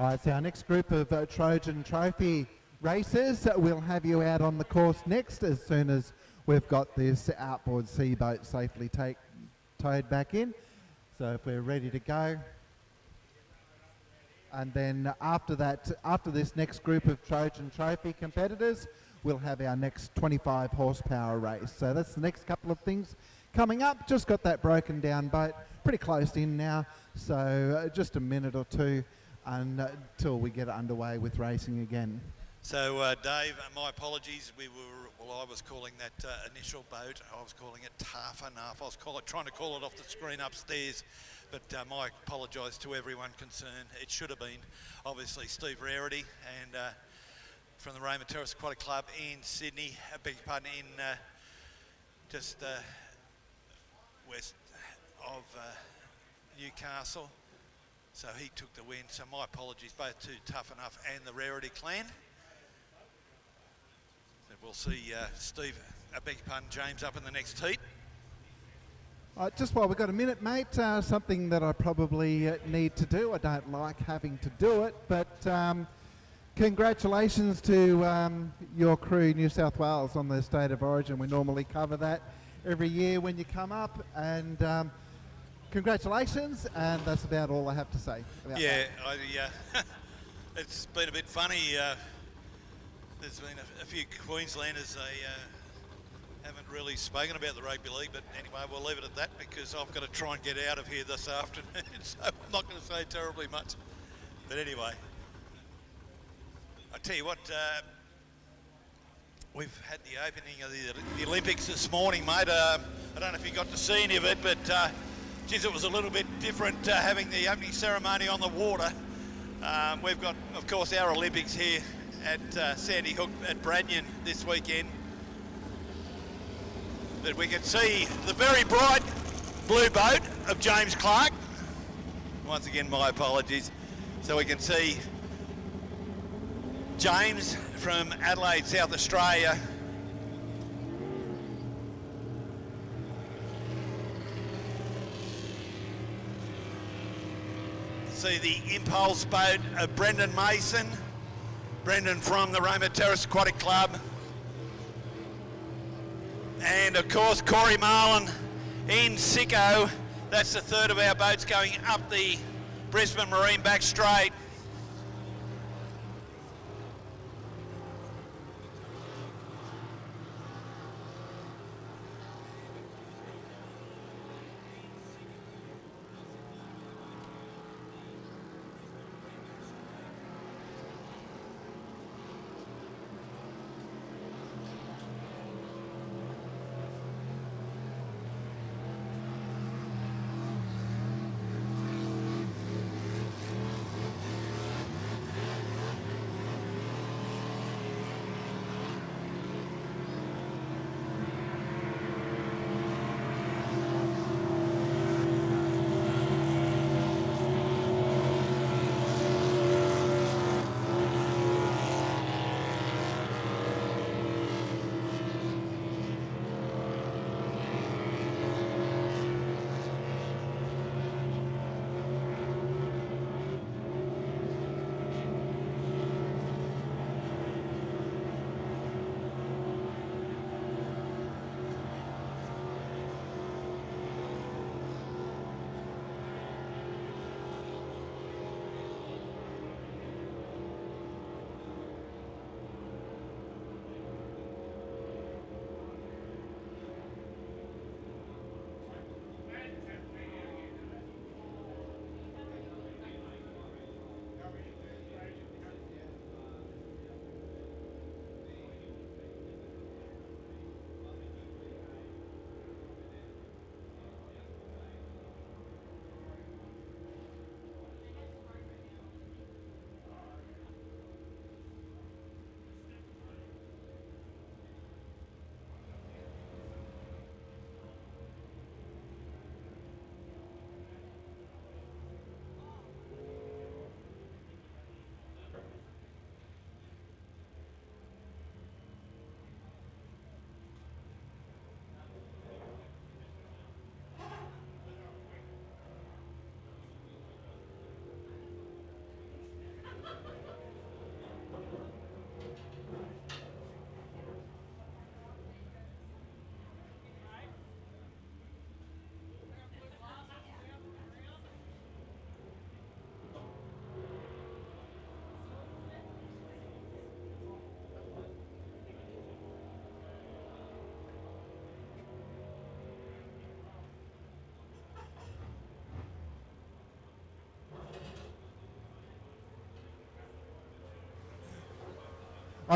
All right, so our next group of Trojan Trophy racers, we'll have you out on the course next as soon as we've got this outboard sea boat safely towed back in. So if we're ready to go. And then after that, after this next group of Trojan Trophy competitors, we'll have our next 25 horsepower race. So that's the next couple of things coming up. Just got that broken down boat, pretty close in now. So just a minute or two until we get underway with racing again. So Dave, my apologies. I was calling that initial boat, I was calling it Tough Enough. I was trying to call it off the screen upstairs, but my apologise to everyone concerned. It should have been obviously Steve Rarity and from the Raymond Terrace Aquatic Club in Sydney, I beg your pardon, in just west of Newcastle. So he took the win, so my apologies both to Tough Enough and the Rarity clan. So we'll see Steve, I beg your pardon, James up in the next heat. Just while we've got a minute, mate, something that I probably need to do. I don't like having to do it, but congratulations to your crew, New South Wales, on the State of Origin. We normally cover that every year when you come up, and congratulations, and that's about all I have to say about that. It's been a bit funny. There's been a few Queenslanders, they haven't really spoken about the rugby league, but anyway, we'll leave it at that because I've got to try and get out of here this afternoon, so I'm not going to say terribly much. But anyway, I tell you what, we've had the opening of the Olympics this morning, mate. I don't know if you got to see any of it, but geez, it was a little bit different having the opening ceremony on the water. We've got, of course, our Olympics here at Sandy Hook at Branyan this weekend. But we can see the very bright blue boat of James Clark. Once again, my apologies. So we can see James from Adelaide, South Australia. See the impulse boat of Brendan Mason. Brendan from the Raymond Terrace Aquatic Club. And of course, Corey Marlin in Sicko. That's the third of our boats going up the Brisbane Marine back straight.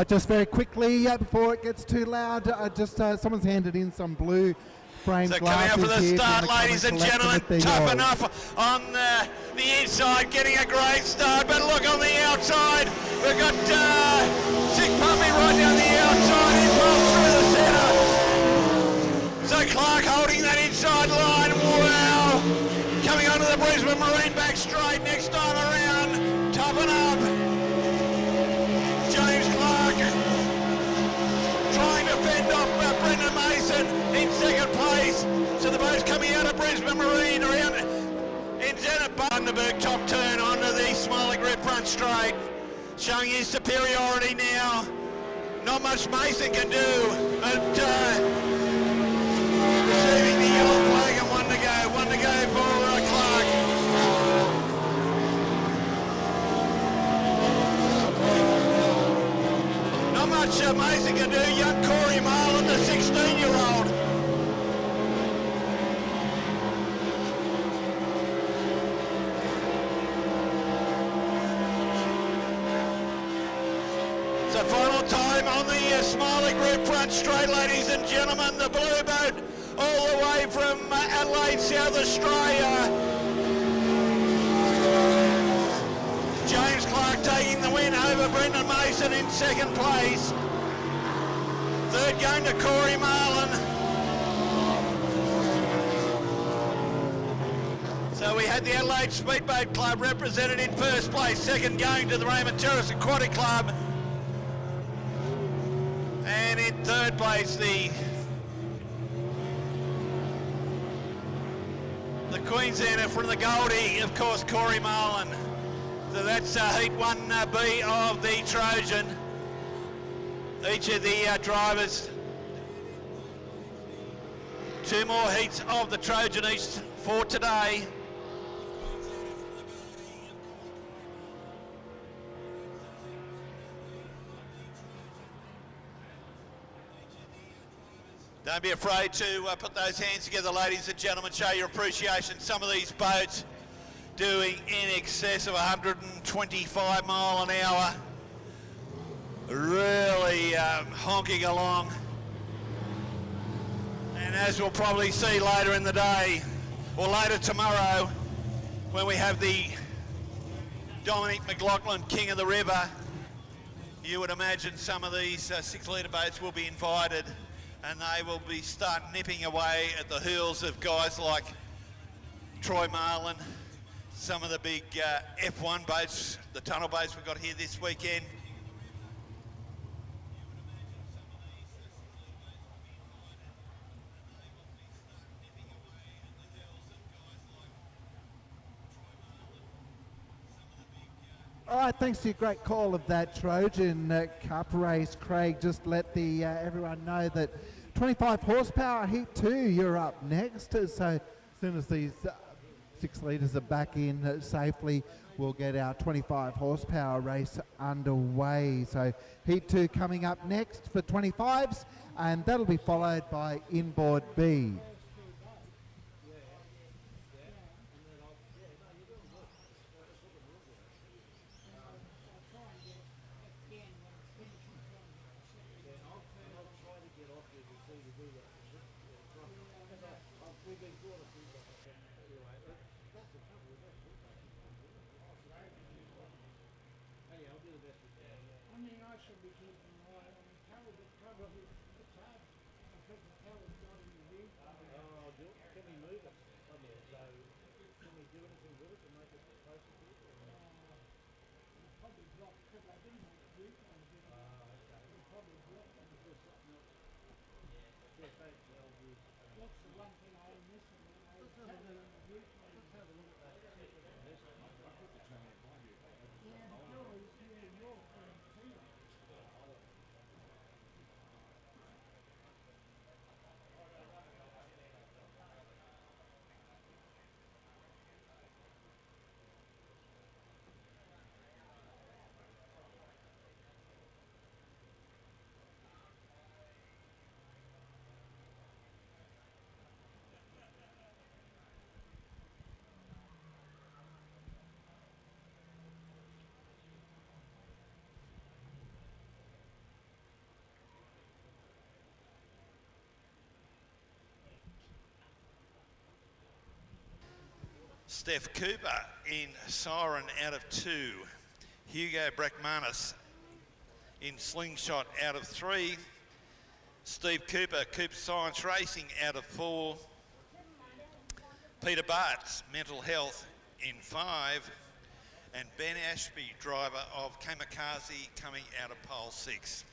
Just very quickly, before it gets too loud, someone's handed in some blue frame so glasses. Coming up for the start, ladies and gentlemen, tough yours. enough on the inside, getting a great start, but look on the outside, we've got Sick Puppy right down the outside, in past through the centre. So Clark holding that inside line, wow! Coming onto the Brisbane Marine back straight next time around, toughen up. James Clark trying to fend off Brendan Mason in second place. So the boat's coming out of Brisbane Marine around in Zenit Bundaberg top turn onto the Smiley Grip front straight, showing his superiority now. Not much Mason can do, but receiving the yellow flag and one to go for Clark. Not much Mason can do. Young Corey Marlin, the 16-year-old. So final time on the Smiley Group front straight, ladies and gentlemen. The blue boat all the way from Adelaide, South Australia. James Clark taking the win over Brendan Mason in second place. Third going to Corey Marlin. So we had the Adelaide Speedboat Club represented in first place. Second going to the Raymond Terrace Aquatic Club. And in third place, the Queenslander from the Goldie, of course, Corey Marlin. So that's Heat 1B of the Trojan. Each of the drivers, 2 more heats of the Trojan each for today. Don't be afraid to put those hands together, ladies and gentlemen. Show your appreciation. Some of these boats doing in excess of 125 mile an hour. Really honking along. And as we'll probably see later in the day, or later tomorrow, when we have the Dominic McLaughlin King of the River, you would imagine some of these 6-litre boats will be invited, and they will be start nipping away at the heels of guys like Troy Marlin, some of the big F1 boats, the tunnel boats we've got here this weekend. All right, thanks to your great call of that Trojan Cup race, Craig. Just let the everyone know that 25 horsepower Heat 2, you're up next. So as soon as these 6 litres are back in safely, we'll get our 25 horsepower race underway. So Heat 2 coming up next for 25s, and that'll be followed by inboard B. Steph Cooper in Siren out of 2. Hugo Brackmanis in Slingshot out of 3. Steve Cooper, Cooper Science Racing out of 4. Peter Bartz, Mental Health in 5. And Ben Ashby, driver of Kamikaze, coming out of pole 6.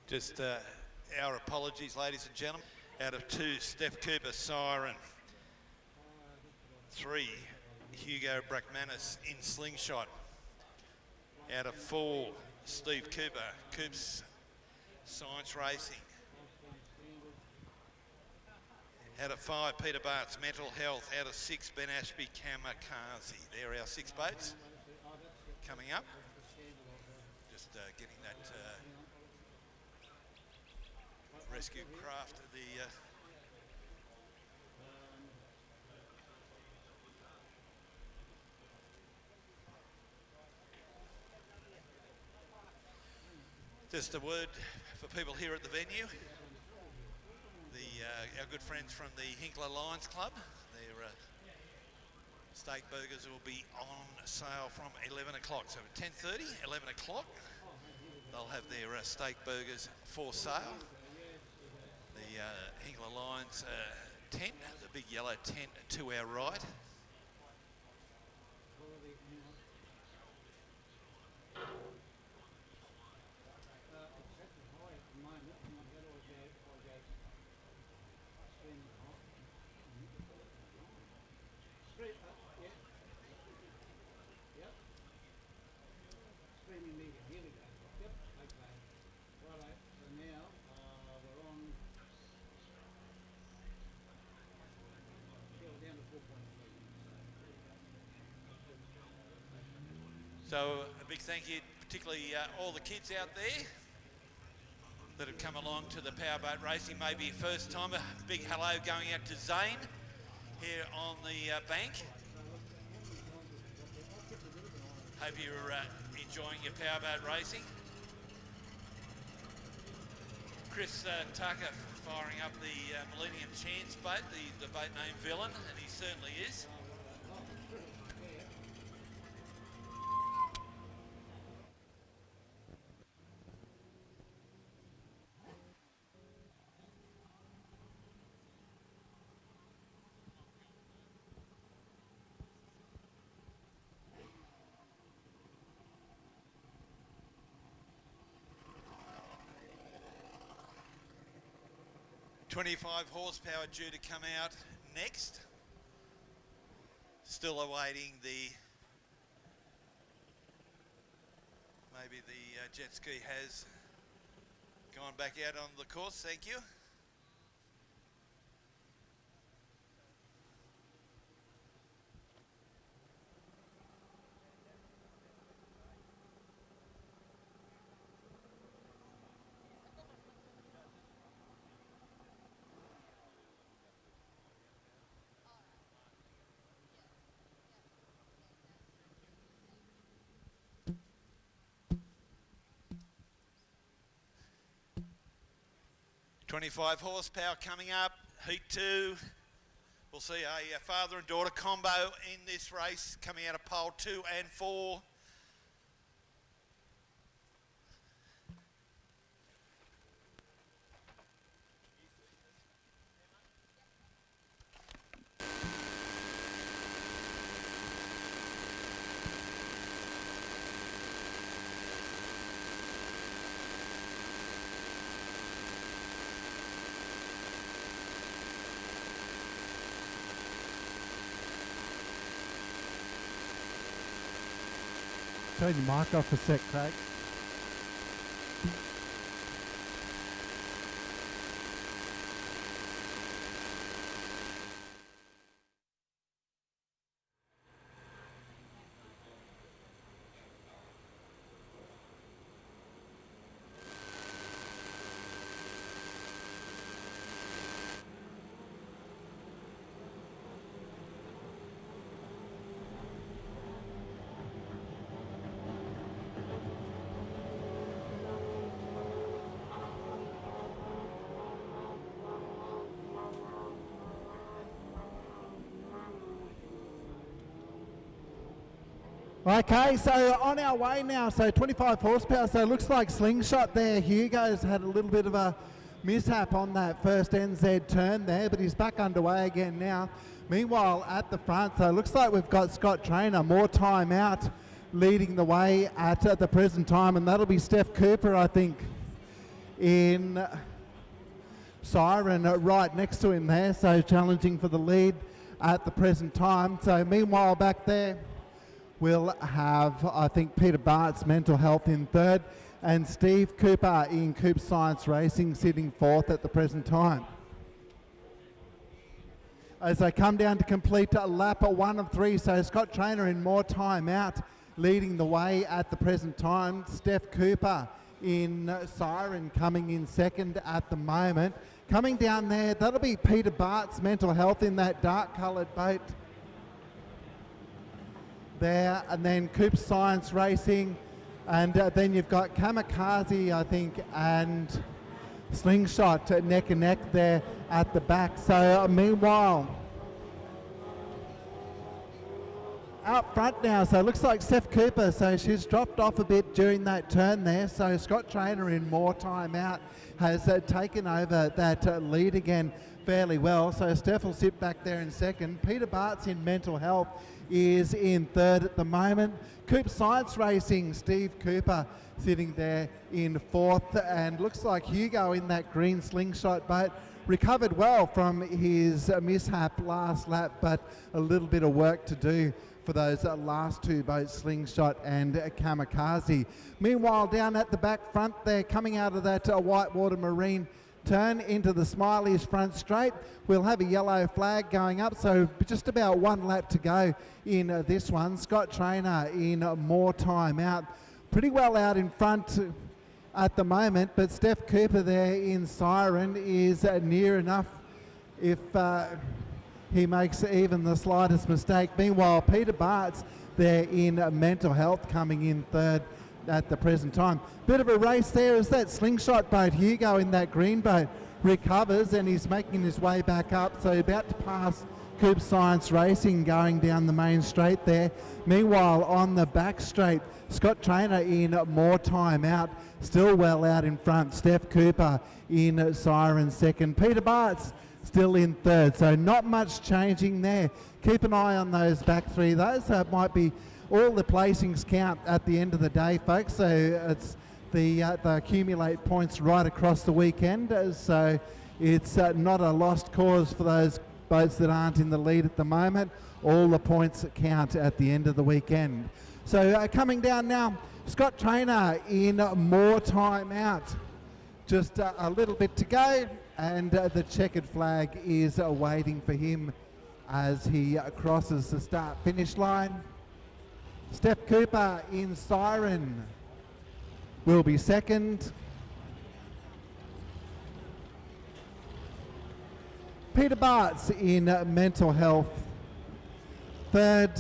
Just our apologies, ladies and gentlemen. Out of 2, Steph Cooper, Siren. 3, Hugo Brackmanis in Slingshot. Out of 4, Steve Cooper, Coops Science Racing. Out of 5, Peter Bartz, Mental Health. Out of 6, Ben Ashby, Kamikaze. There are our 6 boats coming up. Just getting that rescue craft, just a word for people here at the venue. Our good friends from the Hinkler Lions Club, their steak burgers will be on sale from 11 o'clock. So at 10:30, 11 o'clock, they'll have their steak burgers for sale. The Hinkler Lions tent, the big yellow tent to our right. So a big thank you, particularly all the kids out there that have come along to the powerboat racing. Maybe your first time. A big hello going out to Zane here on the bank. Hope you're enjoying your powerboat racing. Chris Tucker firing up the Millennium Chance boat, the boat named Villain, and he certainly is. .25 horsepower due to come out next. Still awaiting maybe the jet ski has gone back out on the course. Thank you. 25 horsepower coming up, heat 2. We'll see a father and daughter combo in this race coming out of pole 2 and 4. Turn your mic off a sec, Craig. Okay, so on our way now, so 25 horsepower, so it looks like Slingshot there. Hugo's had a little bit of a mishap on that first NZ turn there, but he's back underway again now. Meanwhile, at the front, so it looks like we've got Scott Trainer, more time out, leading the way at the present time, and that'll be Steph Cooper, I think, in Siren right next to him there, so challenging for the lead at the present time. So meanwhile, back there, we'll have, I think, Peter Bart's Mental Health in third, and Steve Cooper in Coop Science Racing sitting fourth at the present time. As they come down to complete a lap at 1 of 3, so Scott Trainer in more time out, leading the way at the present time. Steph Cooper in Siren coming in second at the moment. Coming down there, that'll be Peter Bart's Mental Health in that dark coloured boat there, and then Coop Science Racing, and then you've got Kamikaze, I think, and Slingshot neck and neck there at the back. So meanwhile, out front now, so it looks like Steph Cooper, so she's dropped off a bit during that turn there, so Scott Trainer in more time out has taken over that lead again fairly well, so Steph will sit back there in second. Peter Bart's in Mental Health is in third at the moment. Coop Science Racing, Steve Cooper sitting there in fourth, and looks like Hugo in that green Slingshot boat recovered well from his mishap last lap, but a little bit of work to do for those last two boats, Slingshot and Kamikaze. Meanwhile, down at the back front there, coming out of that Whitewater Marine turn into the Smileys front straight, we'll have a yellow flag going up, so just about 1 lap to go in this one. Scott Trainer in more time out, pretty well out in front at the moment, but Steph Cooper there in Siren is near enough if he makes even the slightest mistake. Meanwhile, Peter Bart's there in Mental Health coming in third at the present time. Bit of a race there as that Slingshot boat, Hugo in that green boat, recovers, and he's making his way back up, so about to pass Coop Science Racing going down the main straight there. Meanwhile, on the back straight, Scott Trainer in more time out, still well out in front. Steph Cooper in Siren second. Peter Bart's still in third, so not much changing there. Keep an eye on those back three. Those might be all the placings count at the end of the day, folks, so it's they accumulate points right across the weekend, so it's not a lost cause for those boats that aren't in the lead at the moment. All the points count at the end of the weekend. So coming down now, Scott Trainer in more time out. Just a little bit to go, and the checkered flag is waiting for him as he crosses the start-finish line. Steph Cooper in Siren will be second. Peter Bart's in Mental Health third.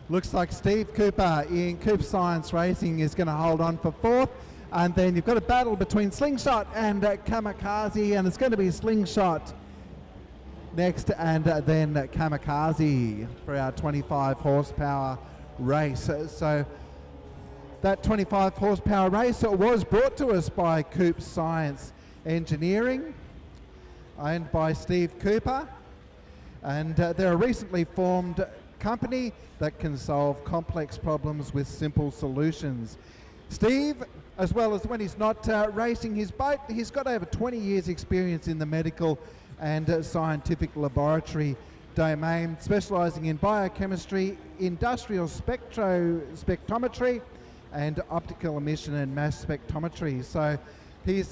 Looks like Steve Cooper in Coop Science Racing is going to hold on for fourth. And then you've got a battle between Slingshot and Kamikaze, and it's going to be Slingshot next, and then Kamikaze for our 25 horsepower race. So that 25 horsepower race was brought to us by Coop Science Engineering, owned by Steve Cooper, and they're a recently formed company that can solve complex problems with simple solutions. Steve, as well as when he's not racing his boat, he's got over 20 years experience in the medical and scientific laboratory domain, specialising in biochemistry, industrial spectrometry, and optical emission and mass spectrometry. So he's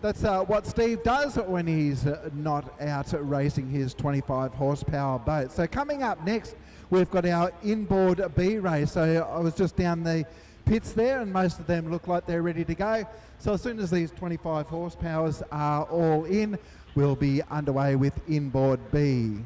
that's what Steve does when he's not out racing his 25 horsepower boat. So coming up next, we've got our inboard B race. So I was just down the pits there, and most of them look like they're ready to go. So as soon as these 25 horsepowers are all in, we'll be underway with inboard B.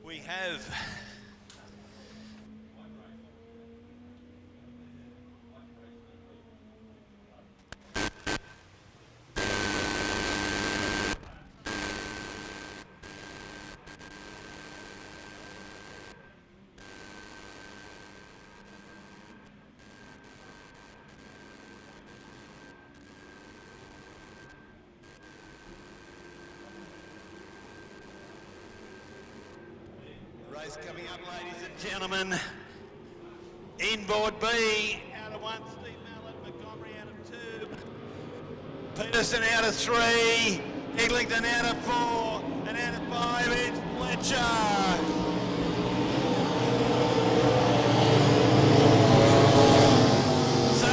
We have race coming up, ladies and gentlemen. Inboard B, out of 1, Steve Mallett, Montgomery out of 2, Peterson out of 3, Eglinton out of 4, and out of 5 is Fletcher. So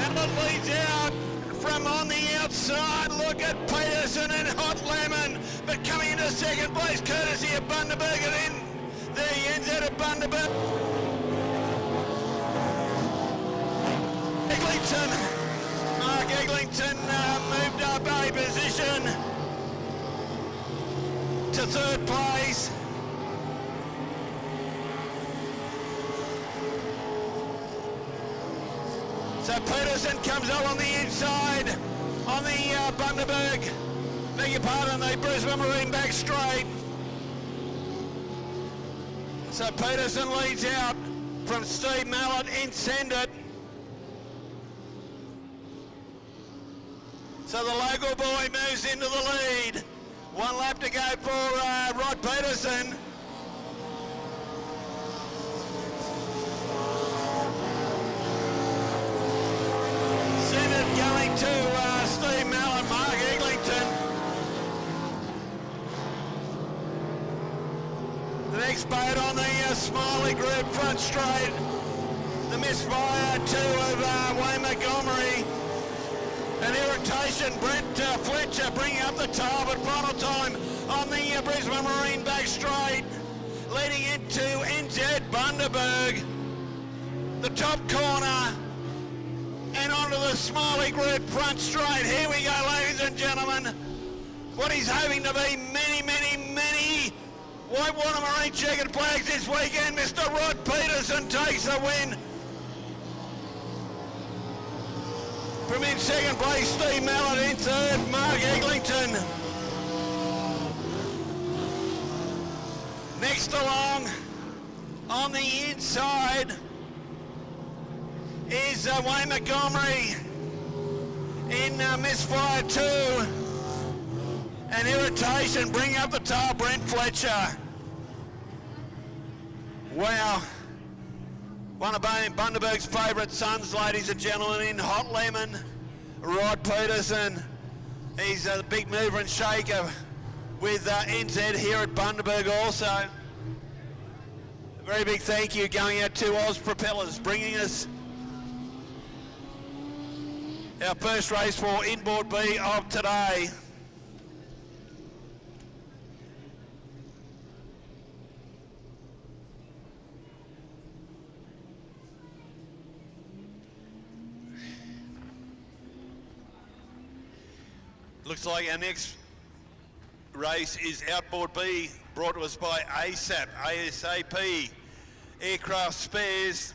Mallett leads out from on the outside. Look at Peterson and Hot Lemon, but coming into second place courtesy of Bundaberg, and in there he ends out of Bundaberg. Mark Eglinton moved up a position to third place. Peterson comes up on the inside on the Bundaberg, beg your pardon, the Brisbane Marine back straight. So Peterson leads out from Steve Mallett, Incended. So the local boy moves into the lead. 1 lap to go for Rod Peterson. Incended going to Steve Mallett, Mark Eglinton. The next boat on the Smiley Group front straight. The misfire 2 of Wayne Montgomery. An irritation, Brent Fletcher bringing up the tail, but final time on the Brisbane Marine back straight, leading into NZ Bundaberg, the top corner, and onto the Smiley Group front straight. Here we go, ladies and gentlemen. What he's hoping to be many Whitewater Marine checkered flags this weekend. Mr. Rod Peterson takes the win. From in second place, Steve Mallett. In third, Mark Eglinton. Next along, on the inside, is Wayne Montgomery in Misfire 2. An irritation, bring up the tail, Brent Fletcher. Wow. One of Bundaberg's favourite sons, ladies and gentlemen, in Hot Lemon, Rod Peterson. He's a big mover and shaker with NZ here at Bundaberg also. A very big thank you going out to Oz Propellers, bringing us our first race for Inboard B of today. Looks like our next race is Outboard B, brought to us by ASAP, Aircraft Spares.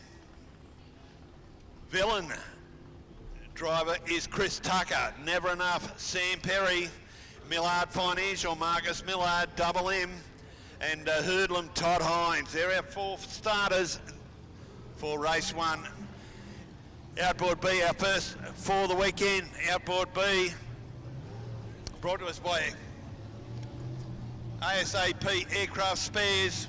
Villain driver is Chris Tucker. Never Enough, Sam Perry. Millard Financial, Marcus Millard, Double M. And Hoodlum, Todd Hines. They're our 4 starters for race 1. Outboard B, our first for the weekend. Outboard B, brought to us by ASAP Aircraft Spares.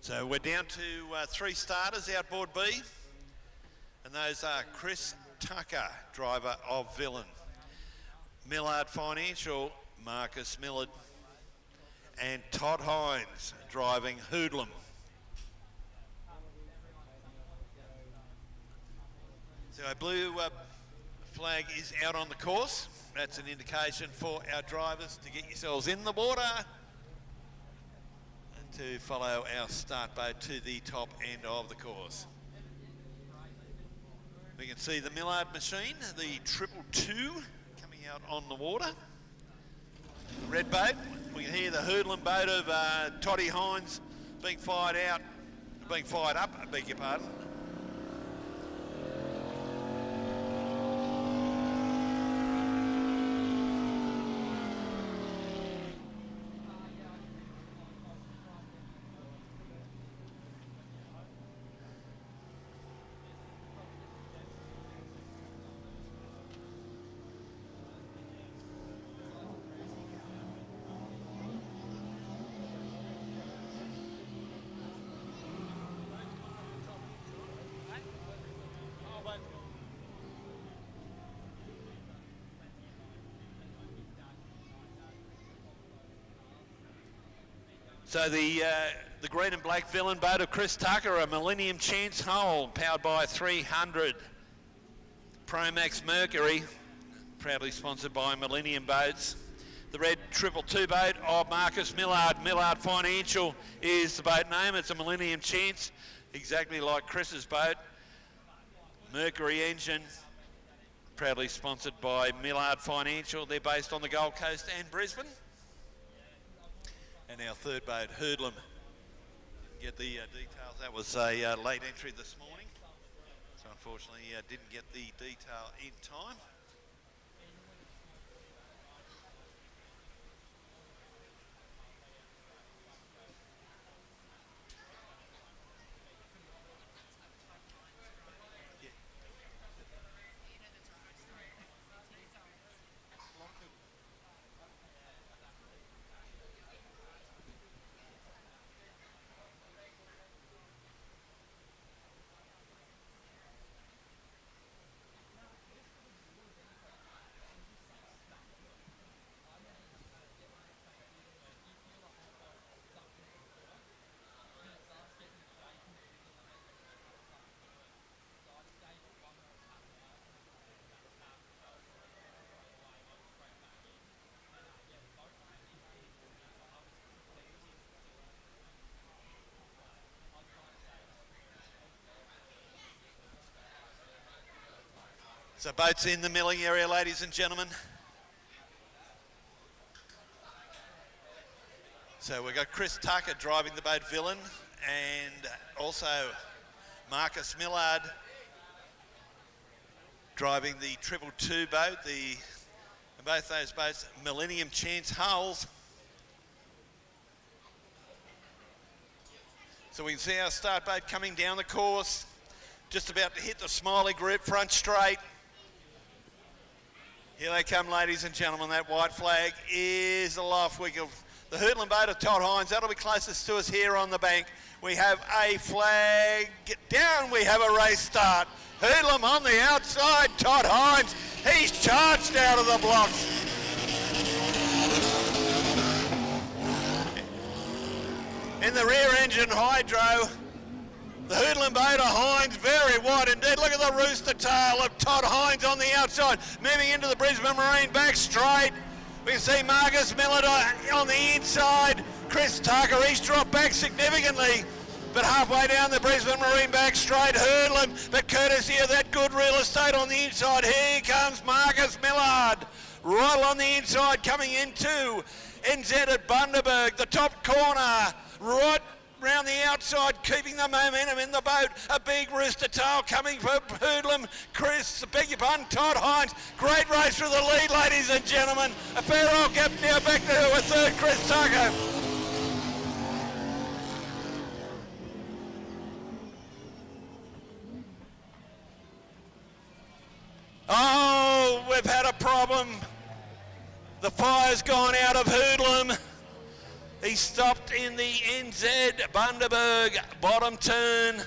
So we're down to 3 starters, Outboard B, and those are Chris Tucker, driver of Villain, Millard Financial, Marcus Millard, and Todd Hines, driving Hoodlum. So our blue flag is out on the course. That's an indication for our drivers to get yourselves in the water to follow our start boat to the top end of the course. We can see the Millard machine, the 222, coming out on the water. Red boat. We can hear the Hoodlum boat of Toddy Hines being fired up, I beg your pardon. So the green and black villain boat of Chris Tucker, a Millennium Chance hull, powered by 300 Promax Mercury, proudly sponsored by Millennium Boats. The red 222 boat of Marcus Millard. Millard Financial is the boat name. It's a Millennium Chance, exactly like Chris's boat. Mercury engine, proudly sponsored by Millard Financial. They're based on the Gold Coast and Brisbane. And our third boat, Hurdlam. Get the details. That was a late entry this morning, so unfortunately didn't get the detail in time. So boats in the milling area, ladies and gentlemen. So we've got Chris Tucker driving the boat Villain, and also Marcus Millard driving the 222 boat. Both those boats, Millennium Chance hulls. So we can see our start boat coming down the course, just about to hit the Smiley Group front straight. Here they come, ladies and gentlemen. That white flag is aloft. The Hurdlam boat of Todd Hines. That'll be closest to us here on the bank. We have a flag down. We have a race start. Hurdlam on the outside. Todd Hines. He's charged out of the blocks. In the rear engine hydro, the Hurdlam boat of Hines, very wide indeed. Look at the rooster tail of Todd Hines on the outside, moving into the Brisbane Marine back straight. We can see Marcus Millard on the inside. Chris Tucker, he's dropped back significantly, but halfway down the Brisbane Marine back straight, Hurdlam, but courtesy of that good real estate on the inside, here comes Marcus Millard. Right on the inside, coming into NZ at Bundaberg, the top corner, right round the outside, keeping the momentum in the boat. A big rooster tail coming for Hurdlam. Todd Hines. Great race for the lead, ladies and gentlemen. A fair old gap now back to a third, Chris Tucker. Oh, we've had a problem. The fire's gone out of Hurdlam. He stopped in the NZ Bundaberg bottom turn.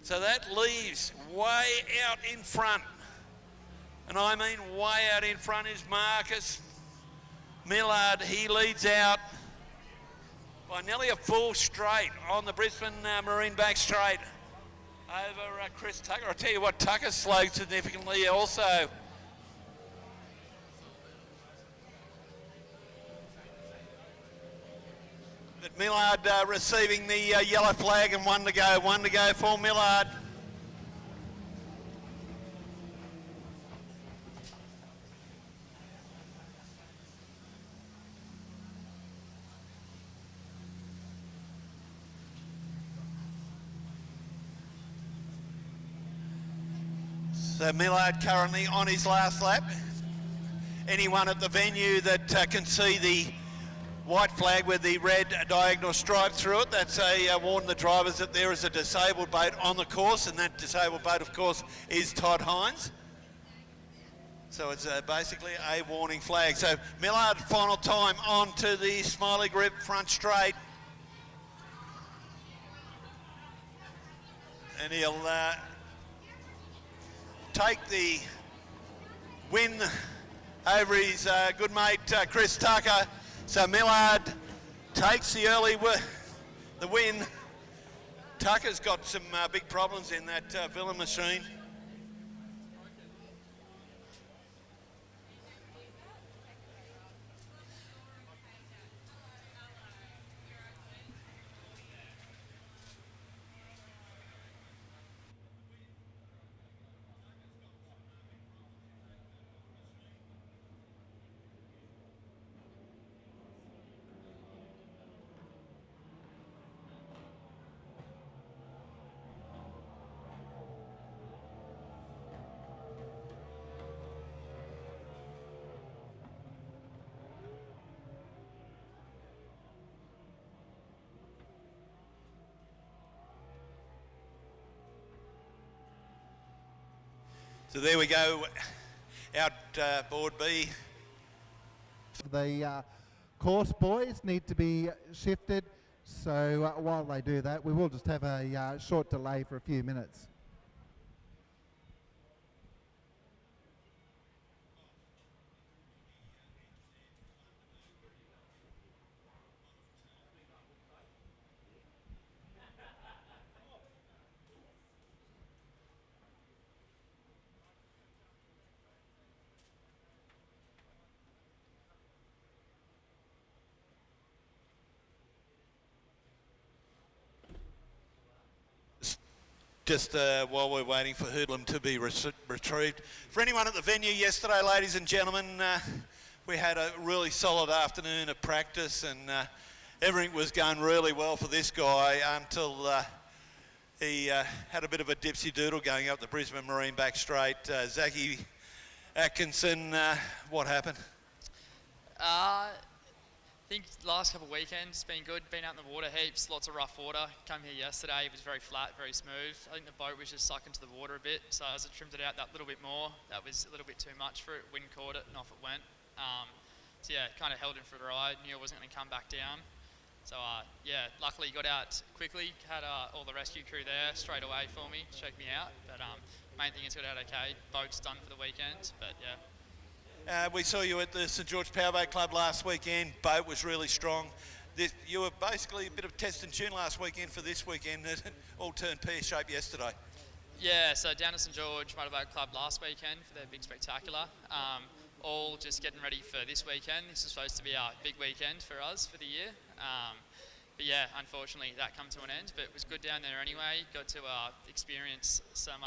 So that leaves way out in front. And I mean way out in front is Marcus Millard. He leads out by nearly a full straight on the Brisbane Marine back straight over Chris Tucker. I'll tell you what, Tucker slowed significantly also. But Millard receiving the yellow flag, and one to go for Millard. So Millard currently on his last lap. Anyone at the venue that can see the white flag with the red diagonal stripe through it, that's a warn the drivers that there is a disabled boat on the course, and that disabled boat, of course, is Todd Hines. So it's basically a warning flag. So Millard, final time onto the Smiley Grip front straight. And he'll take the win over his good mate Chris Tucker. So Millard takes the the win. Tucker's got some big problems in that villain machine. So there we go, out board B. The course boys need to be shifted, so while they do that, we will just have a short delay for a few minutes. Just while we're waiting for Hoodlum to be retrieved. For anyone at the venue yesterday, ladies and gentlemen, we had a really solid afternoon of practice, and everything was going really well for this guy until he had a bit of a dipsy doodle going up the Brisbane Marine back straight. Zachy Atkinson, what happened? I think the last couple of weekends been good, been out in the water heaps, lots of rough water. Come here yesterday, it was very flat, very smooth. I think the boat was just sucked into the water a bit, so as I trimmed it out that little bit more, that was a little bit too much for it. Wind caught it and off it went. So yeah, kind of held it for the ride, knew it wasn't going to come back down. So yeah, luckily got out quickly, had all the rescue crew there straight away for me, check me out. But main thing is got out okay, boat's done for the weekend, but yeah. We saw you at the St George Powerboat Club last weekend. Boat was really strong. You were basically a bit of test and tune last weekend for this weekend. It all turned pear-shaped yesterday. Yeah, so down at St George Motorboat Club last weekend for their big spectacular. All just getting ready for this weekend. This is supposed to be our big weekend for us for the year. But yeah, unfortunately that come to an end. But it was good down there anyway. Got to experience some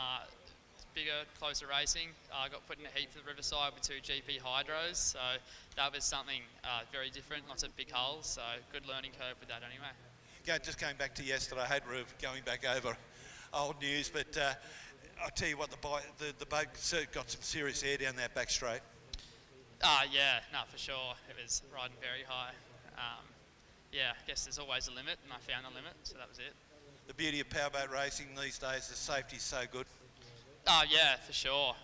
bigger, closer racing. Got put in a heat for the Riverside with 2 GP hydros, so that was something very different, lots of big hulls, so good learning curve with that anyway. Just going back to yesterday, I hate going back over old news, but I'll tell you what, the boat got some serious air down that back straight. Yeah, no, for sure. It was riding very high. Yeah, I guess there's always a limit, and I found the limit, so that was it. The beauty of powerboat racing these days, the safety's so good. Yeah, for sure.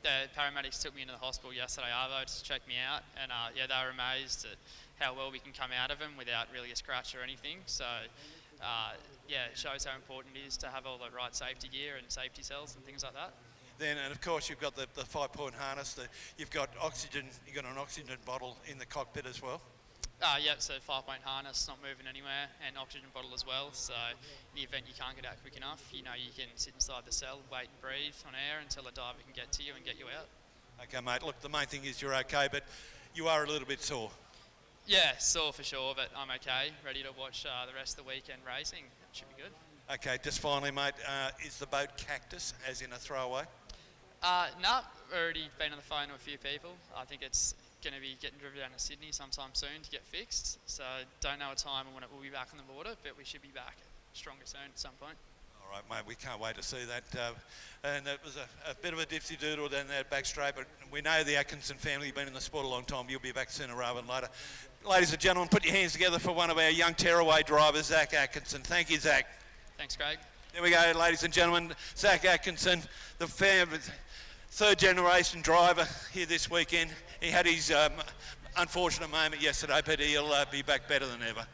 The paramedics took me into the hospital yesterday, Arvo, to check me out, and yeah, they were amazed at how well we can come out of them without really a scratch or anything. So yeah, it shows how important it is to have all the right safety gear and safety cells and things like that. Then, and of course, you've got the 5-point harness. You've got oxygen. You've got an oxygen bottle in the cockpit as well. Yeah, so 5-point harness, not moving anywhere, and oxygen bottle as well. So in the event you can't get out quick enough, you know you can sit inside the cell, wait and breathe on air until a diver can get to you and get you out. Okay, mate. Look, the main thing is you're okay, but you are a little bit sore. Yeah, sore for sure, but I'm okay. Ready to watch the rest of the weekend racing. It should be good. Okay, just finally, mate, is the boat cactus, as in a throwaway? No, already been on the phone to a few people. I think it's going to be getting driven down to Sydney sometime soon to get fixed. So don't know a time when it will be back on the water, but we should be back stronger soon at some point. All right, mate, we can't wait to see that. And it was a bit of a dipsy doodle down there back straight, but we know the Atkinson family have been in the sport a long time. You'll be back sooner rather than later. Ladies and gentlemen, put your hands together for one of our young tearaway drivers, Zach Atkinson. Thank you, Zach. Thanks, Craig. There we go, ladies and gentlemen. Zach Atkinson, the third generation driver here this weekend. He had his unfortunate moment yesterday, but he'll be back better than ever.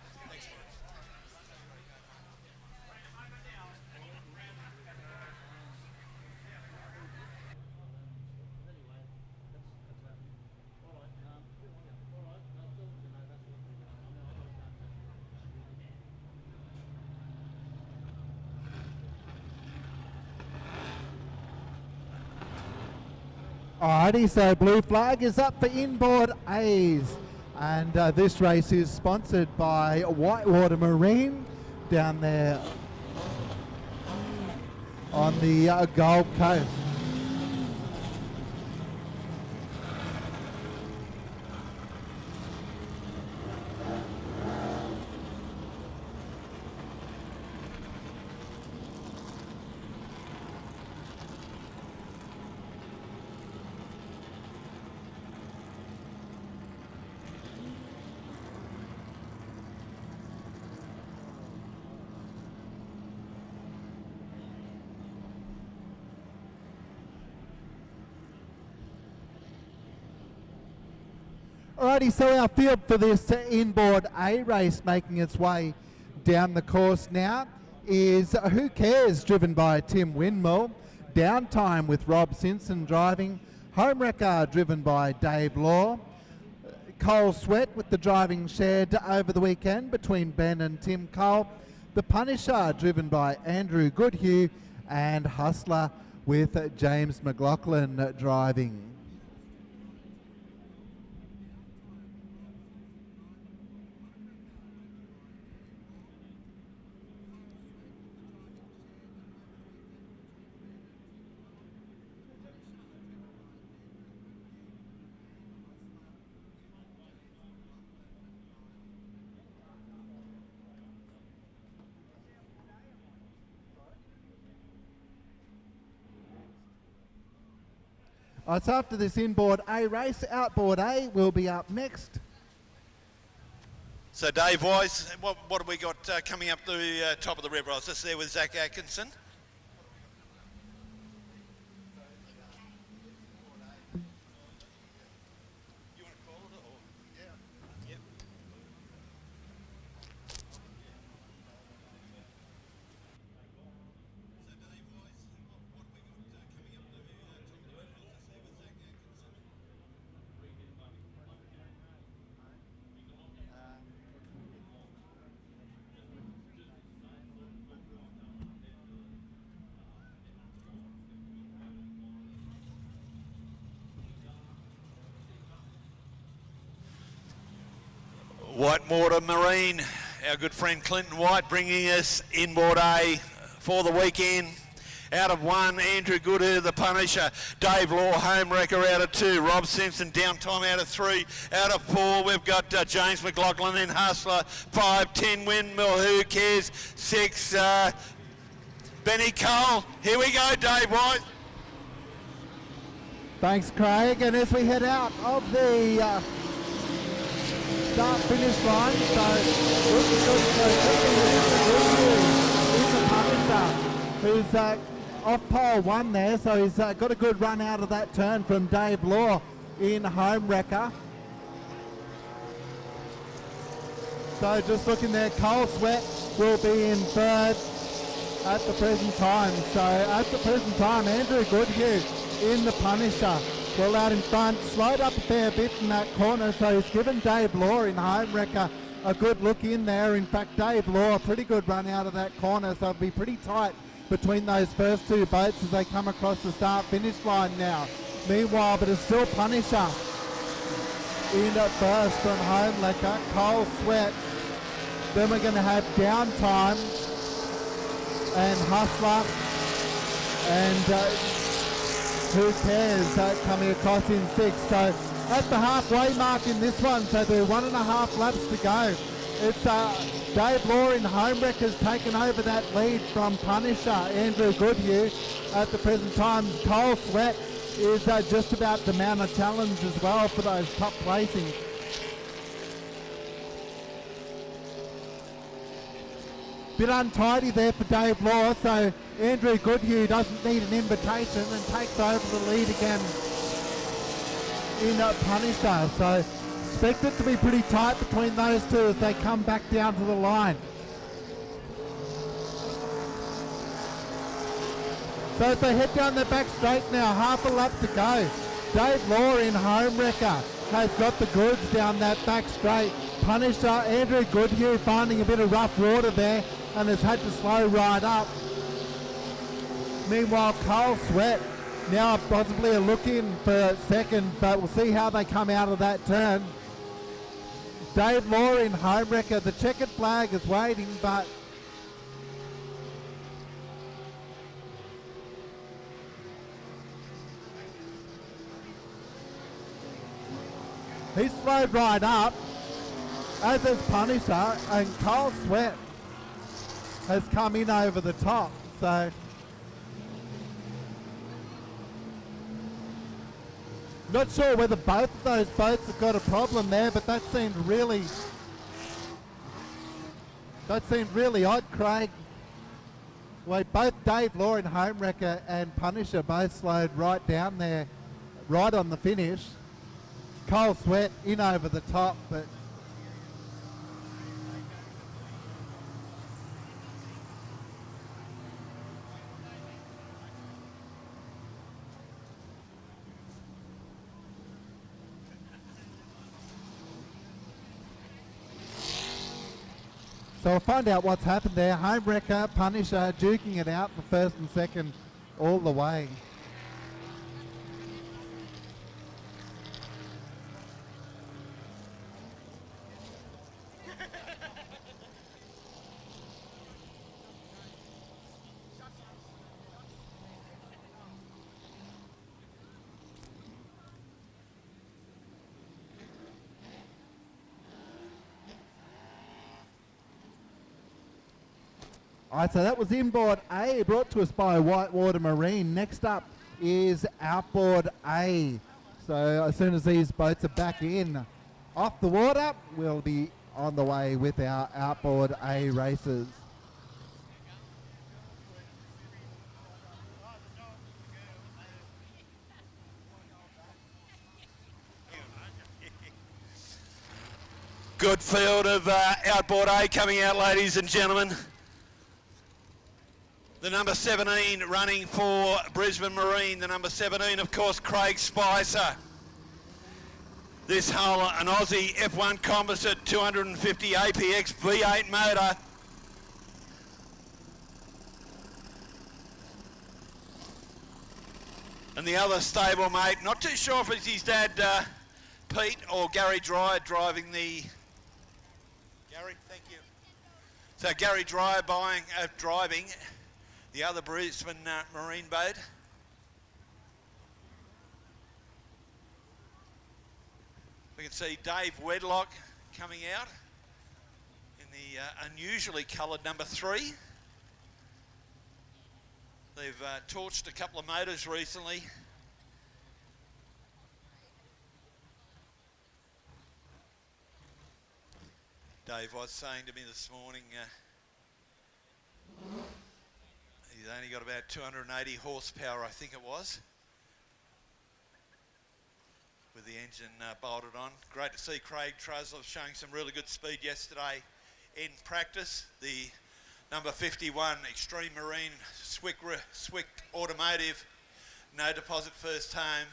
Alrighty, so blue flag is up for inboard A's, and this race is sponsored by Whitewater Marine down there on the Gold Coast. Alrighty, so our field for this inboard A race making its way down the course now is Who Cares, driven by Tim Windmill, Downtime with Rob Simpson driving, Home Wrecker driven by Dave Law, Cole Sweat with the driving shared over the weekend between Ben and Tim Cole, The Punisher driven by Andrew Goodhue, and Hustler with James McLaughlin driving. So after this inboard A race, outboard A will be up next. So Dave Wise, what have we got coming up the top of the river? I was just there with Zach Atkinson. You want to call it or? Yeah. Yep. So Dave Wise, what have we got coming up the top of the river? I was just there with Zach Atkinson. Whitewater Marine, our good friend Clinton White bringing us inboard A for the weekend. Out of 1, Andrew Goodhue, The Punisher, Dave Law, Home Wrecker out of 2, Rob Simpson, Downtime out of 3, out of 4 we've got James McLaughlin in Hustler, 5, 10 Windmill, Who Cares, 6 Benny Cole. Here we go, Dave White. Thanks, Craig, and as we head out of the start-finish line, so looking good for the Punisher, who's off pole 1 there, so he's got a good run out of that turn from Dave Law in Home Wrecker. So just looking there, Cole Sweat will be in 3rd at the present time. So at the present time, Andrew Goodhue in The Punisher. Well out in front, slowed up a fair bit in that corner, so he's given Dave Law in Home Wrecker a good look in there. In fact, Dave Law, a pretty good run out of that corner, so it'll be pretty tight between those first 2 boats as they come across the start-finish line now. Meanwhile, but it's still Punisher in at first from Home Wrecker, Cole Sweat. Then we're going to have Downtime and Hustler and Who Cares coming across in 6th. So at the halfway mark in this one, so there are 1.5 laps to go. It's Dave Law in Home Wrecker's taken over that lead from Punisher, Andrew Goodhue. At the present time, Cole Sweat is just about to mount a challenge as well for those top placings. Bit untidy there for Dave Law, so Andrew Goodhue doesn't need an invitation and takes over the lead again in Punisher. So expect it to be pretty tight between those 2 as they come back down to the line. So as they head down the back straight now, half a lap to go. Dave Law in Home Wrecker has got the goods down that back straight. Punisher, Andrew Goodhue finding a bit of rough water there and has had to slow right up. Meanwhile, Cole Sweat Now possibly a look in for second, but we'll see how they come out of that turn. Dave Law in home wrecker. The checkered flag is waiting, but he's slowed right up, as is Punisher, and Cole Sweat has come in over the top. So not sure whether both of those boats have got a problem there, but that seemed really odd, Craig. Well, both Dave Law in home wrecker and Punisher both slowed right down there, right on the finish. Cole Sweat in over the top, but so we'll find out what's happened there. Home wrecker, Punisher duking it out for first and second all the way. All right, so that was inboard A, brought to us by Whitewater Marine. Next up is outboard A. So as soon as these boats are back in off the water, we'll be on the way with our outboard A races. Good field of outboard A coming out, ladies and gentlemen. The number 17 running for Brisbane Marine. The number 17, of course, Craig Spicer. This hull, an Aussie F1 composite 250 APX V8 motor. And the other stablemate, not too sure if it's his dad, Pete, or Gary Dryer driving the... Gary, thank you. So Gary Dryer driving the other Brisbane Marine boat. We can see Dave Wedlock coming out in the unusually coloured number 3. They've torched a couple of motors recently. Dave was saying to me this morning, he's only got about 280 horsepower, I think it was, with the engine bolted on. Great to see Craig Truslove showing some really good speed yesterday in practice. The number 51 Extreme Marine Swick Automotive, no deposit first home.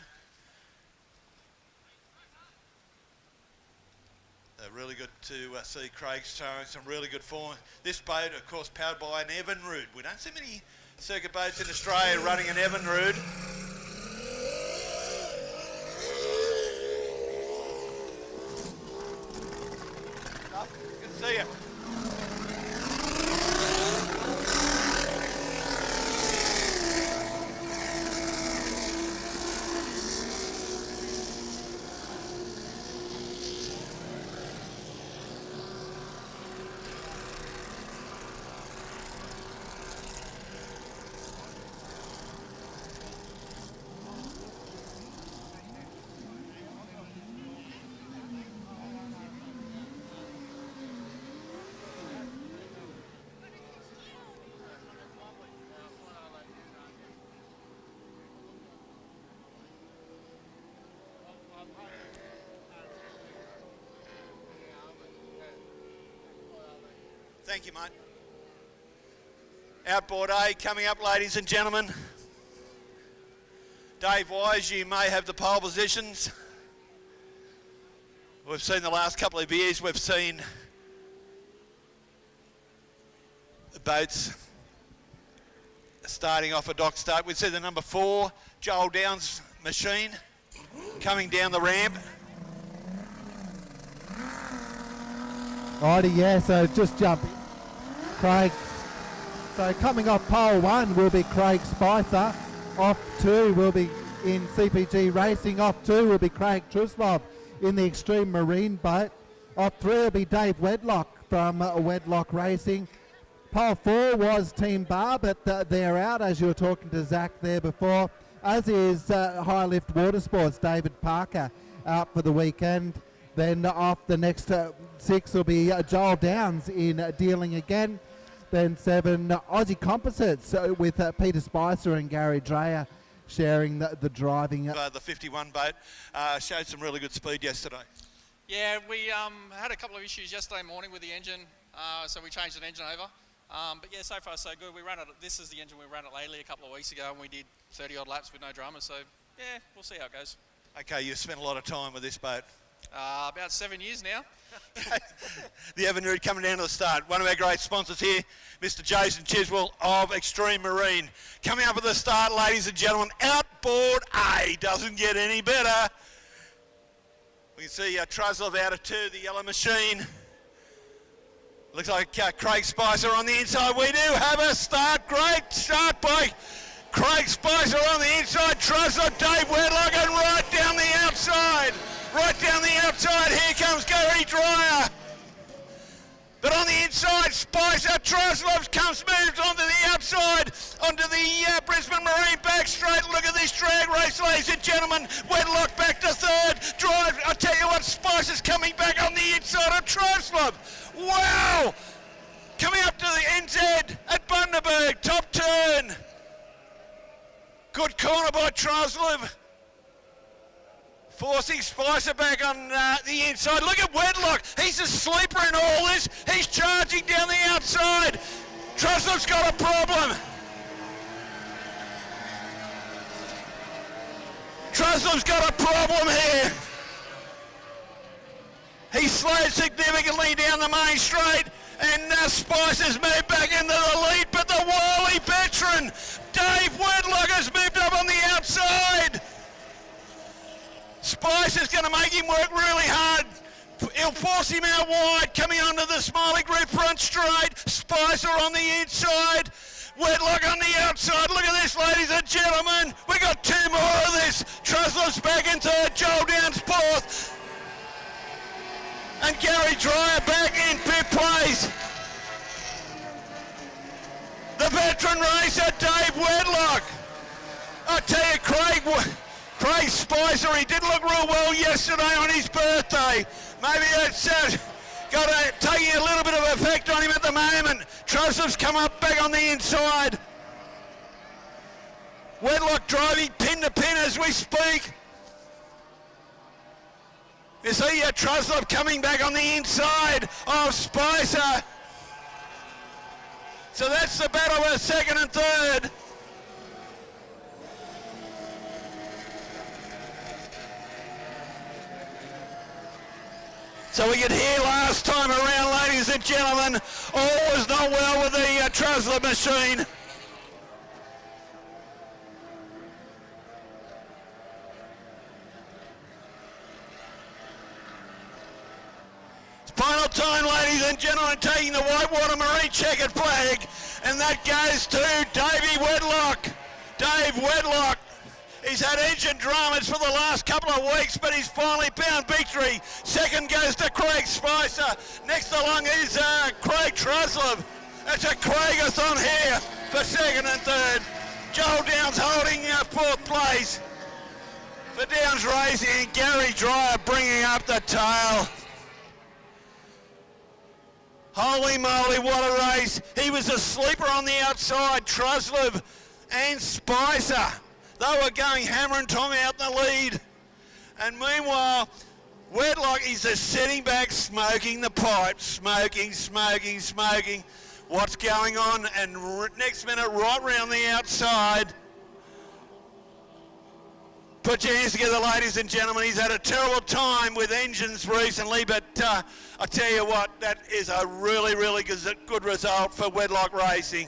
Really good to see Craig showing some really good form. This boat, of course, powered by an Evinrude. We don't see many circuit boats in Australia running an Evinrude. Good to see you. Thank you, mate. Outboard A coming up, ladies and gentlemen. Dave Wise, you may have the pole positions. We've seen the last couple of years, we've seen the boats starting off a dock start. We see the number 4, Joel Downs machine, coming down the ramp. Righty, yeah, so just jumping. Craig. So coming off pole 1 will be Craig Spicer. Off 2 will be in CPG Racing. Off 2 will be Craig Truslov in the Extreme Marine boat. Off 3 will be Dave Wedlock from Wedlock Racing. Pole 4 was Team Bar, but they're out, as you were talking to Zach there before, as is High Lift Water Sports, David Parker, out for the weekend. Then off the next 6 will be Joel Downs in dealing again. Then 7 Aussie Composites with Peter Spicer and Gary Dreyer sharing the driving. The 51 boat showed some really good speed yesterday. Yeah, we had a couple of issues yesterday morning with the engine, so we changed the engine over. But yeah, so far so good. We ran it. This is the engine we ran it lately a couple of weeks ago, and we did 30 odd laps with no drama. So yeah, we'll see how it goes. Okay, you've spent a lot of time with this boat. About 7 years now. The Avenue coming down to the start. One of our great sponsors here, Mr. Jason Chiswell of Extreme Marine. Coming up at the start, ladies and gentlemen, Outboard A doesn't get any better. We can see Truslov out of 2, the yellow machine. Looks like Craig Spicer on the inside. We do have a start. Great start by Craig Spicer on the inside. Truslov, Dave Wedlock, and right down the outside. Right down the outside, here comes Gary Dreyer. But on the inside, Spicer, Truslov moves onto the outside, onto the Brisbane Marine back straight. Look at this drag race, ladies and gentlemen. Wedlock back to 3rd. Drive, I tell you what, Spicer's coming back on the inside of Truslov. Wow! Coming up to the NZ at Bundaberg, top turn. Good corner by Truslov. Forcing Spicer back on the inside. Look at Wedlock. He's a sleeper in all this. He's charging down the outside. Truslov's got a problem. Truslov's got a problem here. He slowed significantly down the main straight, and Spicer's moved back into the lead, but the wily veteran, Dave Wedlock, has moved up on the outside. Spicer's going to make him work really hard. He'll force him out wide, coming onto the Smiley Group front straight. Spicer on the inside. Wedlock on the outside. Look at this, ladies and gentlemen. We got 2 more of this. Truslov's back in 3rd. Joel Downs 4th. And Gary Dreyer back in 5th place. The veteran racer, Dave Wedlock. I tell you, Craig Spicer, he did look real well yesterday on his birthday. Maybe that's taking a little bit of effect on him at the moment. Truslov's come up back on the inside. Wedlock driving pin to pin as we speak. You see Truslov coming back on the inside of Spicer. So that's the battle of 2nd and 3rd. So we could hear last time around, ladies and gentlemen, all was not well with the Truslov machine. Final time, ladies and gentlemen, taking the Whitewater Marine checkered flag, and that goes to Davey Wedlock. Dave Wedlock. He's had engine dramas for the last couple of weeks, but he's finally found victory. 2nd goes to Craig Spicer. Next along is Craig Truslov. That's a Craigathon here for 2nd and 3rd. Joel Downs holding 4th place for Downs Racing, and Gary Dreyer bringing up the tail. Holy moly, what a race. He was a sleeper on the outside, Truslov and Spicer. They were going hammer and tong out in the lead. And meanwhile, Wedlock is just sitting back, smoking the pipe, smoking. What's going on? And next minute, right round the outside. Put your hands together, ladies and gentlemen. He's had a terrible time with engines recently, but I tell you what, that is a really good result for Wedlock Racing.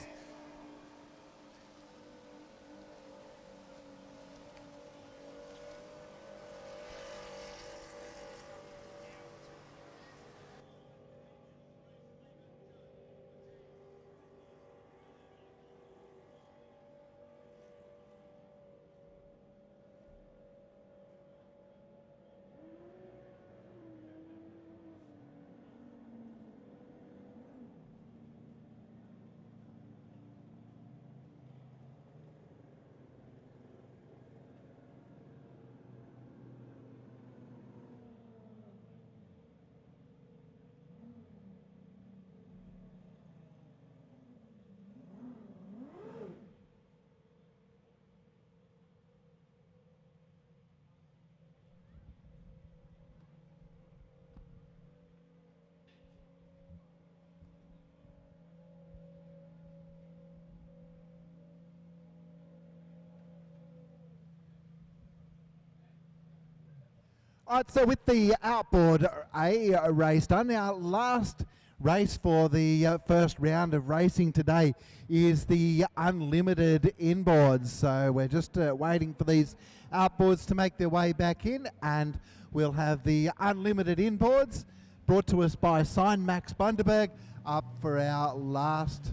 All right, so with the outboard A race done, our last race for the first round of racing today is the unlimited inboards. So we're just waiting for these outboards to make their way back in, and we'll have the unlimited inboards brought to us by Sign Max Bundaberg up for our last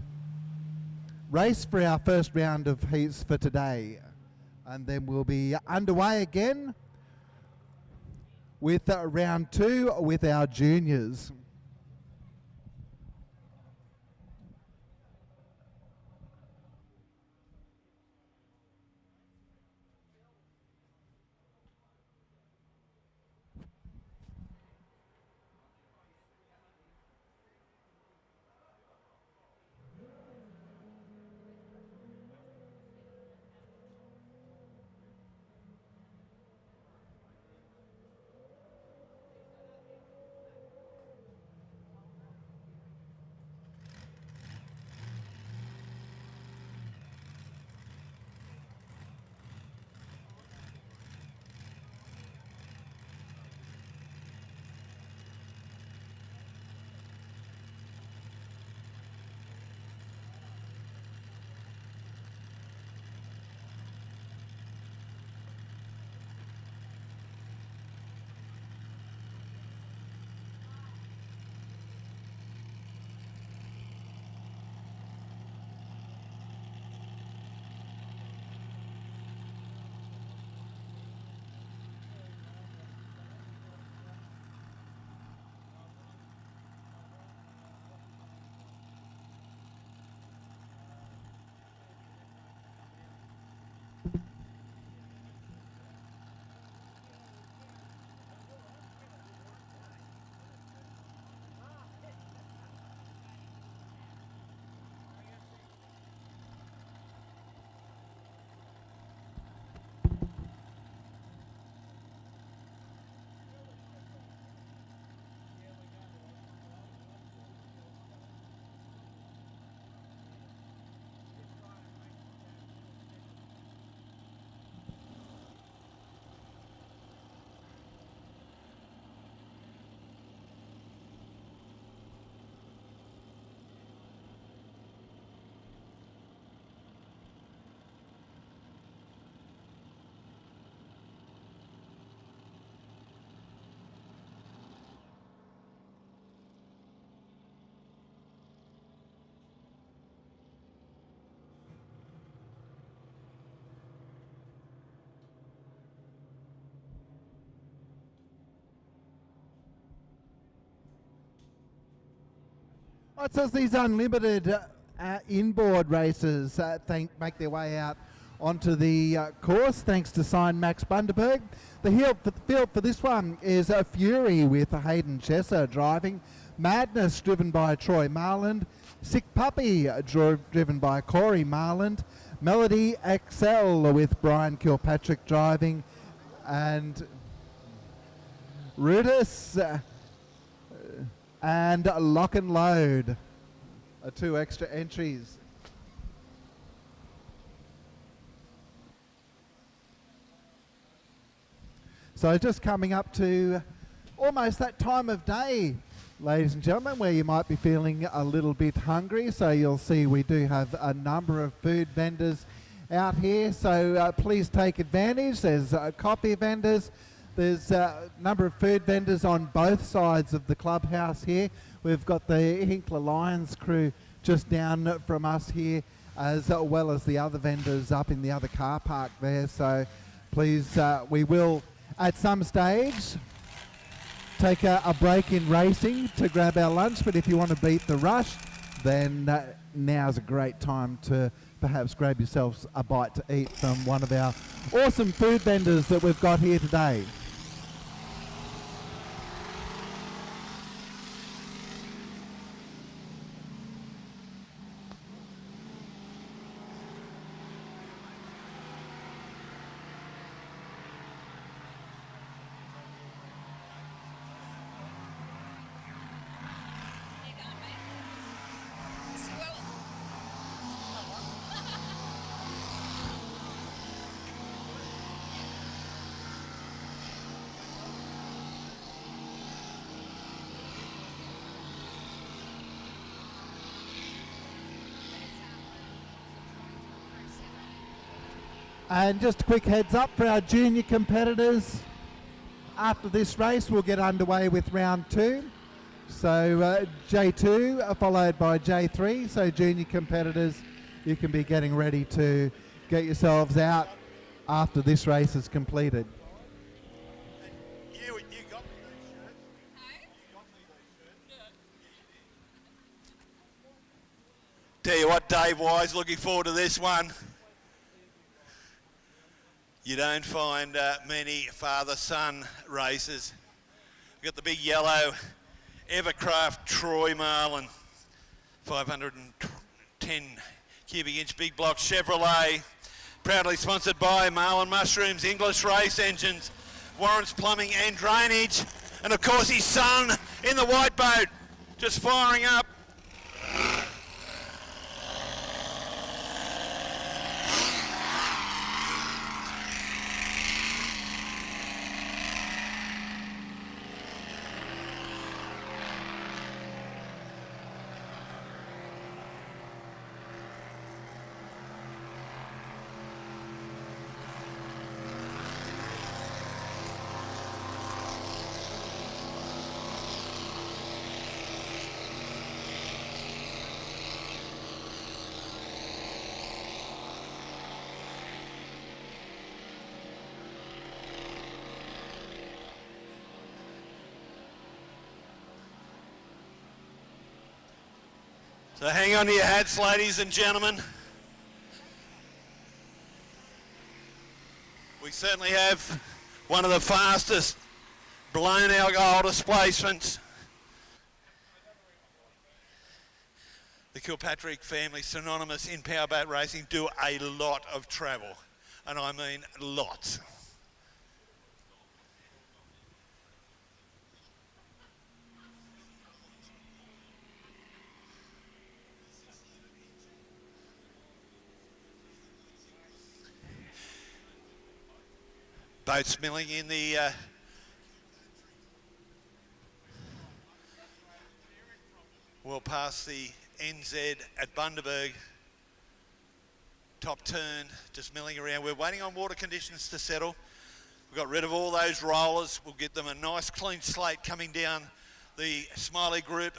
race for our first round of heats for today. And then we'll be underway again with round 2 with our juniors. Right, so as these unlimited inboard races make their way out onto the course, thanks to Sign Max Bundaberg. The field for this one is Fury with Hayden Chesser driving, Madness driven by Troy Marland, Sick Puppy driven by Corey Marland, Melody XL with Brian Kilpatrick driving, and Rudis and Lock and Load are 2 extra entries. So just coming up to almost that time of day, ladies and gentlemen, where you might be feeling a little bit hungry. So you'll see we do have a number of food vendors out here, so please take advantage. There's coffee vendors. There's a number of food vendors on both sides of the clubhouse here. We've got the Hinkler Lions crew just down from us here, as well as the other vendors up in the other car park there. So please, we will at some stage take a break in racing to grab our lunch, but if you want to beat the rush, then now's a great time to perhaps grab yourselves a bite to eat from one of our awesome food vendors that we've got here today. And just a quick heads up for our junior competitors. After this race, we'll get underway with round 2. So J2 followed by J3. So junior competitors, you can be getting ready to get yourselves out after this race is completed. You got me those shirts. You got me those shirts. Tell you what, Dave Wise, looking forward to this one. You don't find many father-son races. We've got the big yellow Evercraft Troy Marlin, 510 cubic inch big block Chevrolet, proudly sponsored by Marlin Mushrooms, English Race Engines, Warren's Plumbing and Drainage, and of course his son in the white boat, just firing up. So hang on to your hats, ladies and gentlemen. We certainly have one of the fastest blown alcohol displacements. The Kilpatrick family, synonymous in powerboat racing, do a lot of travel, and I mean lots. Boats milling in the well past the NZ at Bundaberg. Top turn, just milling around. We're waiting on water conditions to settle. We've got rid of all those rollers. We'll get them a nice clean slate coming down the Smiley group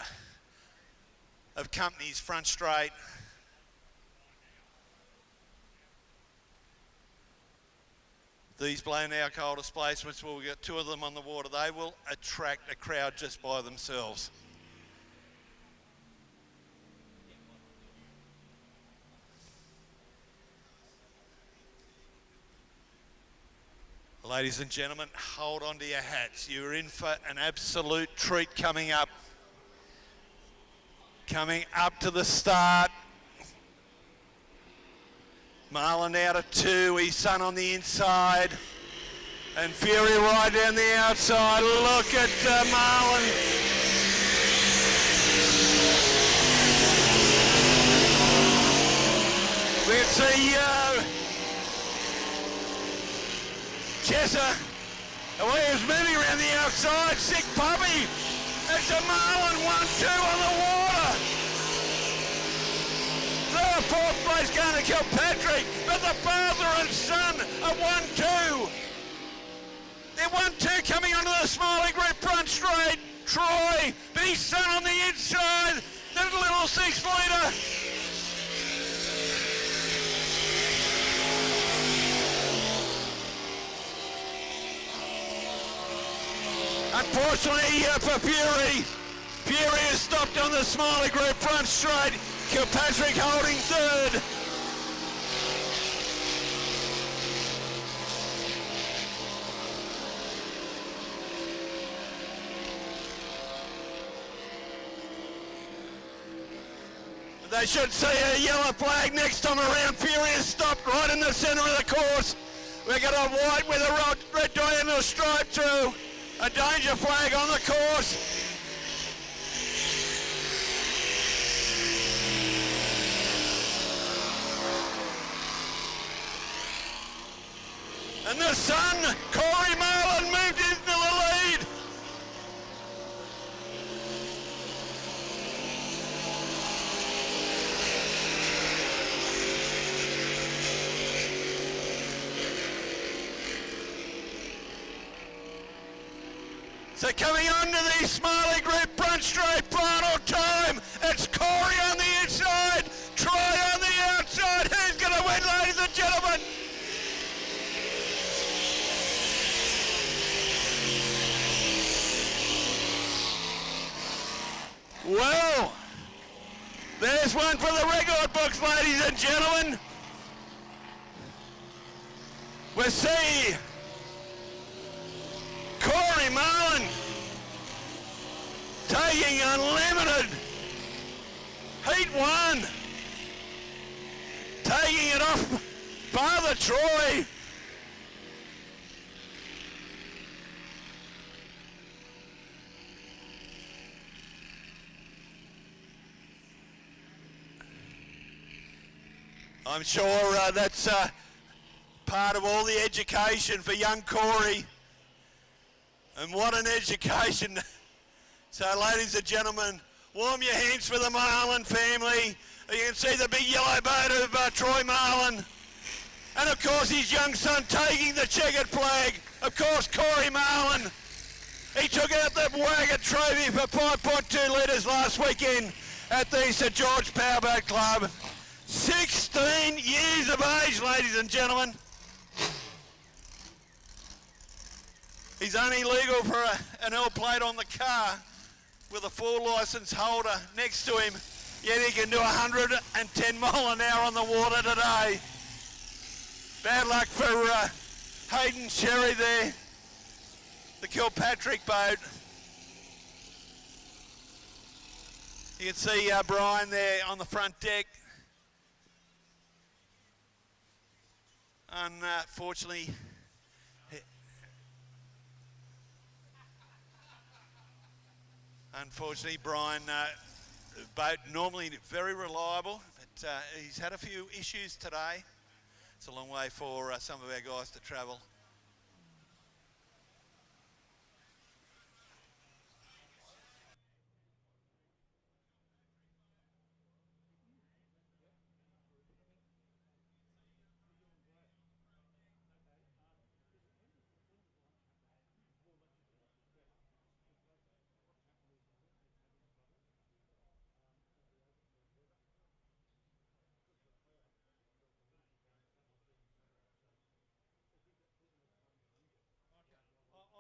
of companies front straight. These blown alcohol displacements, well, we've got 2 of them on the water. They will attract a crowd just by themselves. Ladies and gentlemen, hold on to your hats. You're in for an absolute treat coming up. Coming up to the start. Marlin out of 2, his son on the inside, and Fury right down the outside. Look at Marlin. We can see Chessa, Williams moving around the outside. Sick puppy. It's a Marlin 1-2 on the water. The 4th place going to Kilpatrick, but the father and son are 1-2. They're 1-2 coming onto the Smiley group front straight. Troy, but his son on the inside. The little 6-litre. Unfortunately for Fury has stopped on the Smiley group front straight. Kilpatrick holding 3rd. They should see a yellow flag next time around. Fury has stopped right in the centre of the course. We've got a white with a red diagonal stripe through. A danger flag on the course. And the son, Corey Marlin, moved into the lead. So coming on to the Smiley Group front straight final time, it's Corey on the inside, Troy on the outside. Who's going to win, ladies and gentlemen? Well, there's one for the record books, ladies and gentlemen. We see Corey Marlin taking unlimited heat one, taking it off Father Troy. I'm sure that's part of all the education for young Corey. And what an education. So ladies and gentlemen, warm your hands for the Marlin family. You can see the big yellow boat of Troy Marlin. And of course his young son taking the checkered flag. Of course Corey Marlin. He took out the wagon trophy for 5.2 litres last weekend at the St George Powerboat Club. 16 years of age, ladies and gentlemen. He's only legal for an L plate on the car with a full licence holder next to him, yet he can do 110 mile an hour on the water today. Bad luck for Hayden Sherry there, the Kilpatrick boat. You can see Brian there on the front deck. Unfortunately, Brian, boat normally very reliable, but he's had a few issues today. It's a long way for some of our guys to travel.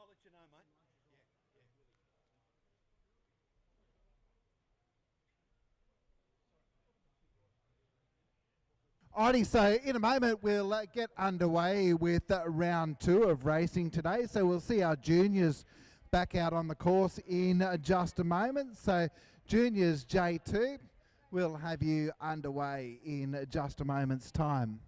I'll let you know, mate. Alrighty, so in a moment we'll get underway with round 2 of racing today. So we'll see our juniors back out on the course in just a moment. So juniors J2, we'll have you underway in just a moment's time.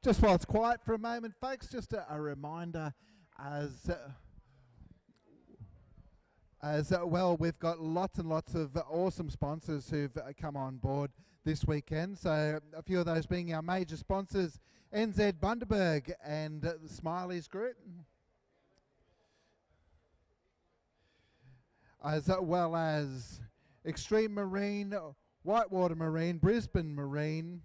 Just while it's quiet for a moment, folks, just a reminder as well, we've got lots and lots of awesome sponsors who've come on board this weekend. So a few of those being our major sponsors, NZ Bundaberg and the Smileys Group, as well as Extreme Marine, Whitewater Marine, Brisbane Marine,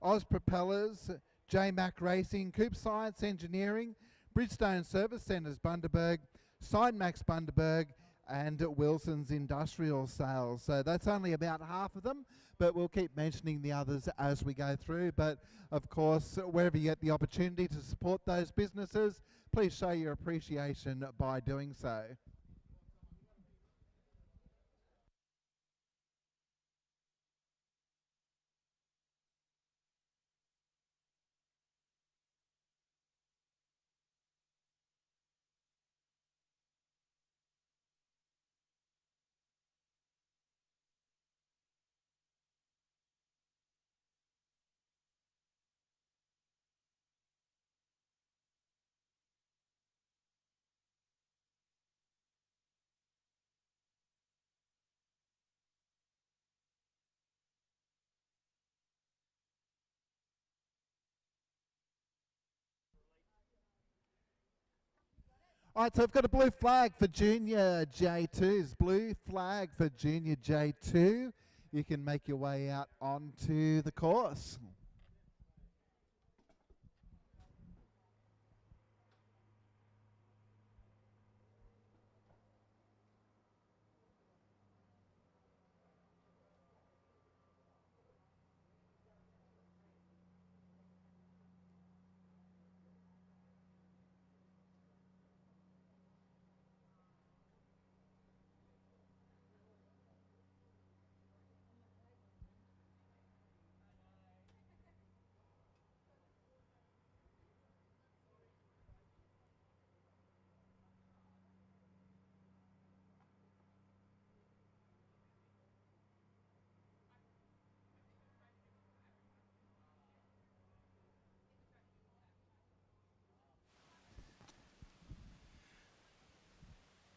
Oz Propellers, JMac Racing, Coop Science Engineering, Bridgestone Service Centres Bundaberg, Sidemax Bundaberg, and Wilson's Industrial Sales. So that's only about half of them, but we'll keep mentioning the others as we go through. But of course, wherever you get the opportunity to support those businesses, please show your appreciation by doing so. All right, so I've got a blue flag for Junior J2s. Blue flag for Junior J2. You can make your way out onto the course.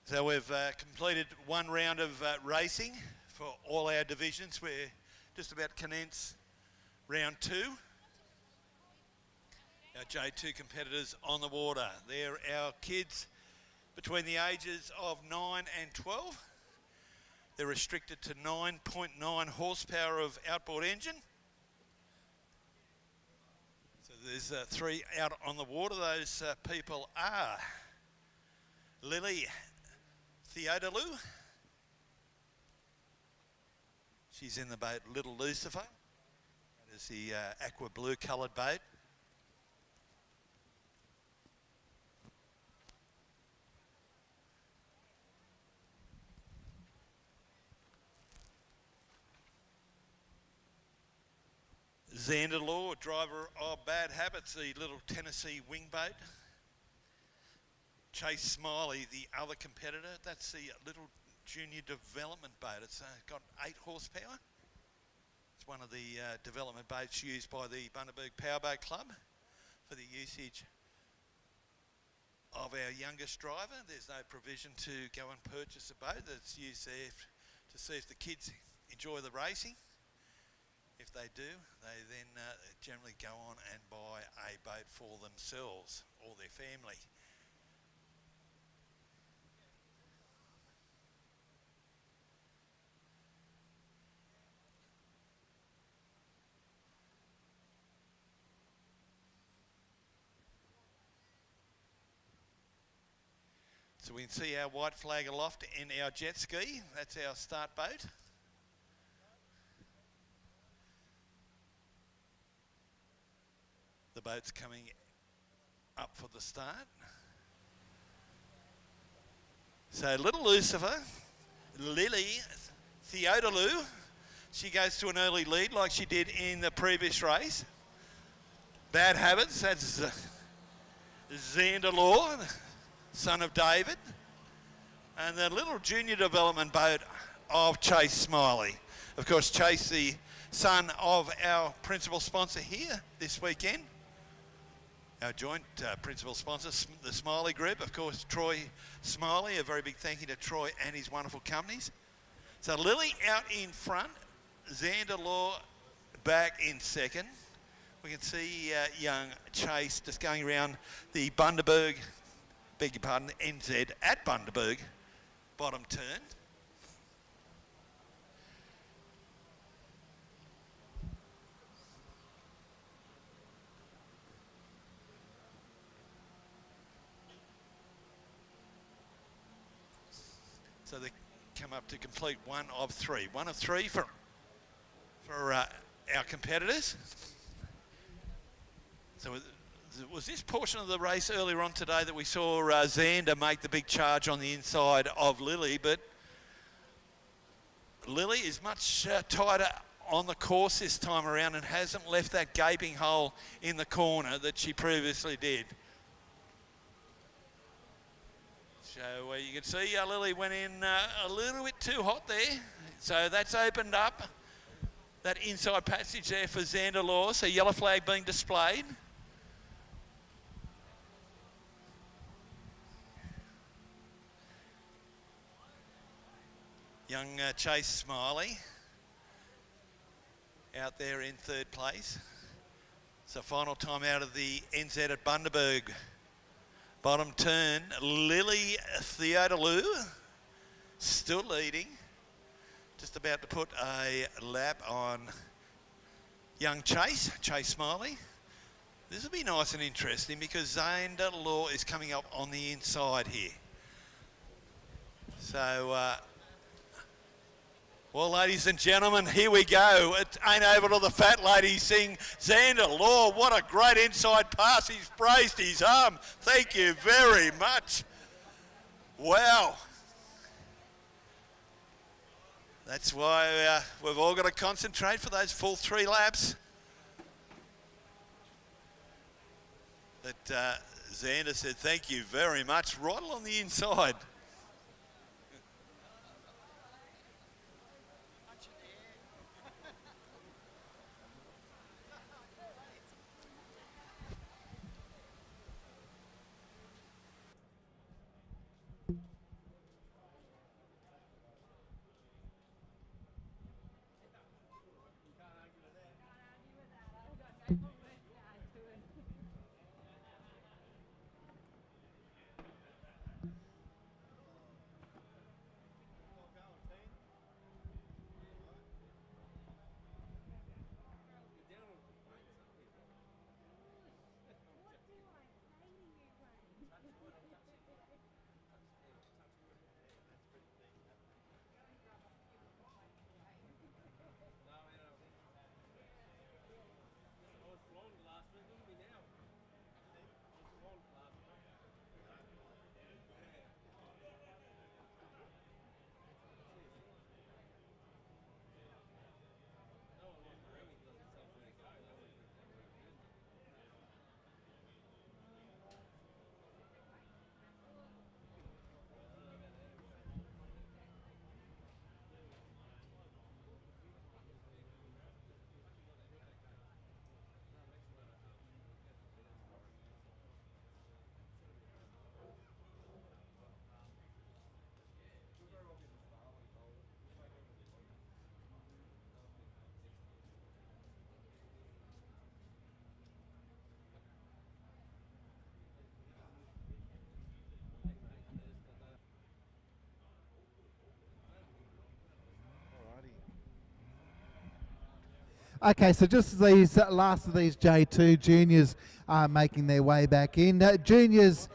So we've completed one round of racing for all our divisions. We're just about to commence round two. Our J2 competitors on the water. They're our kids between the ages of 9 and 12. They're restricted to 9.9 horsepower of outboard engine. So there's three out on the water. Those people are Lily Theodolou. She's in the boat Little Lucifer. That is the aqua blue coloured boat. Xander Law, driver of Bad Habits, the little Tennessee wing boat. Chase Smiley, the other competitor, that's the little junior development boat. It's got 8 horsepower. It's one of the development boats used by the Bundaberg Powerboat Club for the usage of our youngest driver. There's no provision to go and purchase a boat. That's used there to see if the kids enjoy the racing. If they do, they then generally go on and buy a boat for themselves or their family. So we can see our white flag aloft in our jet ski. That's our start boat. The boat's coming up for the start. So Little Lucifer, Lily Theodolou, she goes to an early lead like she did in the previous race. Bad Habits, that's Xander Law, son of David. And the little junior development boat of Chase Smiley. Of course, Chase, the son of our principal sponsor here this weekend. our joint principal sponsor, the Smiley Group. Of course, Troy Smiley, a very big thank you to Troy and his wonderful companies. So Lily out in front, Xander Law back in second. We can see young Chase just going around the Bundaberg, beg your pardon, the NZ at Bundaberg, bottom turn. So they come up to complete one of three. One of three for our competitors. So was this portion of the race earlier on today that we saw Xander make the big charge on the inside of Lily, but Lily is much tighter on the course this time around and hasn't left that gaping hole in the corner that she previously did. So you can see Lily went in a little bit too hot there. So that's opened up that inside passage there for Xander Law. So yellow flag being displayed. Young Chase Smiley out there in third place. So final time out of the NZ at Bundaberg. Bottom turn, Lily Theodolou still leading. Just about to put a lap on young Chase Smiley. This will be nice and interesting because Xander Law is coming up on the inside here. So, well, ladies and gentlemen, here we go. It ain't over to the fat lady seeing Xander Law. What a great inside pass. He's braced his arm. Thank you very much. Wow. That's why we've all got to concentrate for those full 3 laps. But Xander said thank you very much right along the inside. Okay, so just as these last of these J2 juniors are making their way back in. Juniors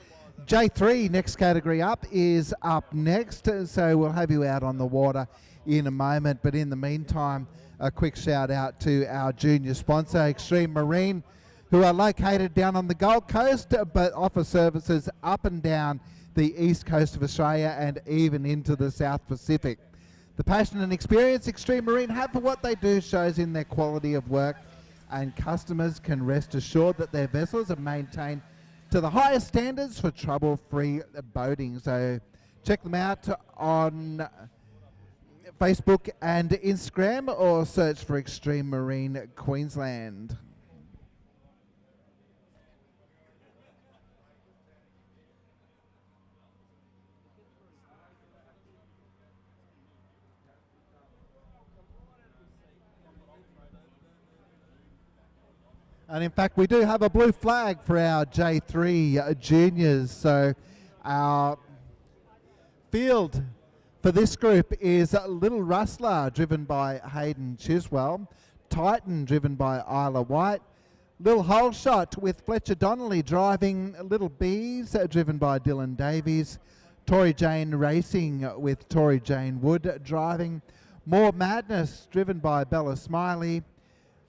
J3, next category up, is up next. So we'll have you out on the water in a moment. But in the meantime, a quick shout out to our junior sponsor, Extreme Marine, who are located down on the Gold Coast, but offer services up and down the east coast of Australia and even into the South Pacific. The passion and experience Extreme Marine have for what they do shows in their quality of work, and customers can rest assured that their vessels are maintained to the highest standards for trouble-free boating. So check them out on Facebook and Instagram, or search for Extreme Marine Queensland. And in fact, we do have a blue flag for our J3 juniors. So our field for this group is Little Rustler, driven by Hayden Chiswell, Titan, driven by Isla White, Little Hole Shot with Fletcher Donnelly driving, Little Bees, driven by Dylan Davies, Tori Jane Racing with Tori Jane Wood driving, More Madness, driven by Bella Smiley,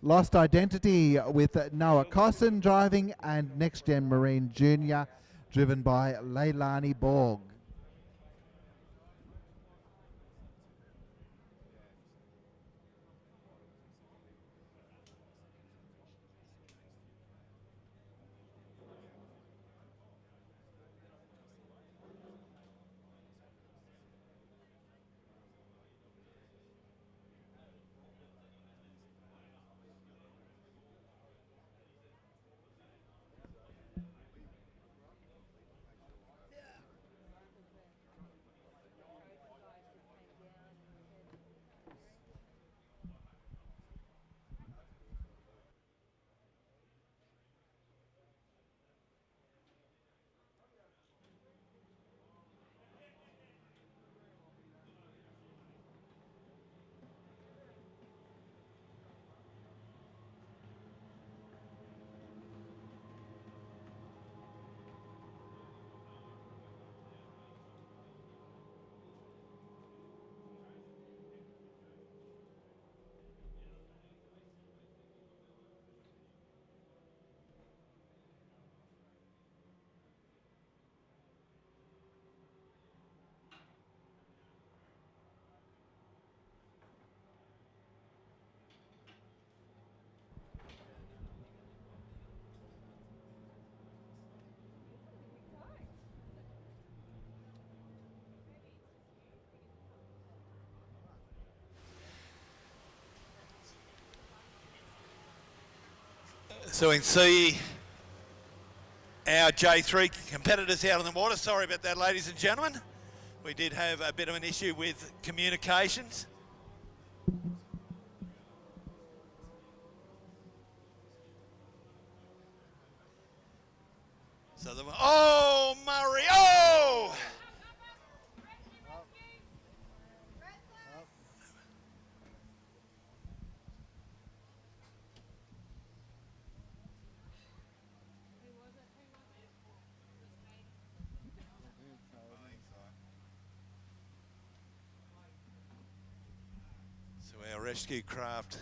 Lost Identity with Noah Cosson driving, and Next Gen Marine Junior, driven by Leilani Borg. So we can see our J3 competitors out on the water. Sorry about that, ladies and gentlemen. We did have a bit of an issue with communications. So oh, Murray, oh! So our rescue craft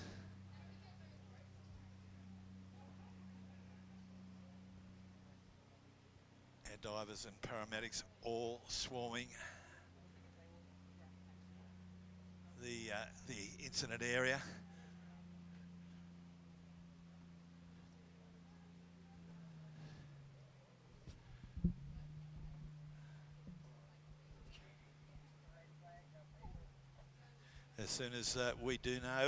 divers and paramedics all swarming the incident area. As soon as we do know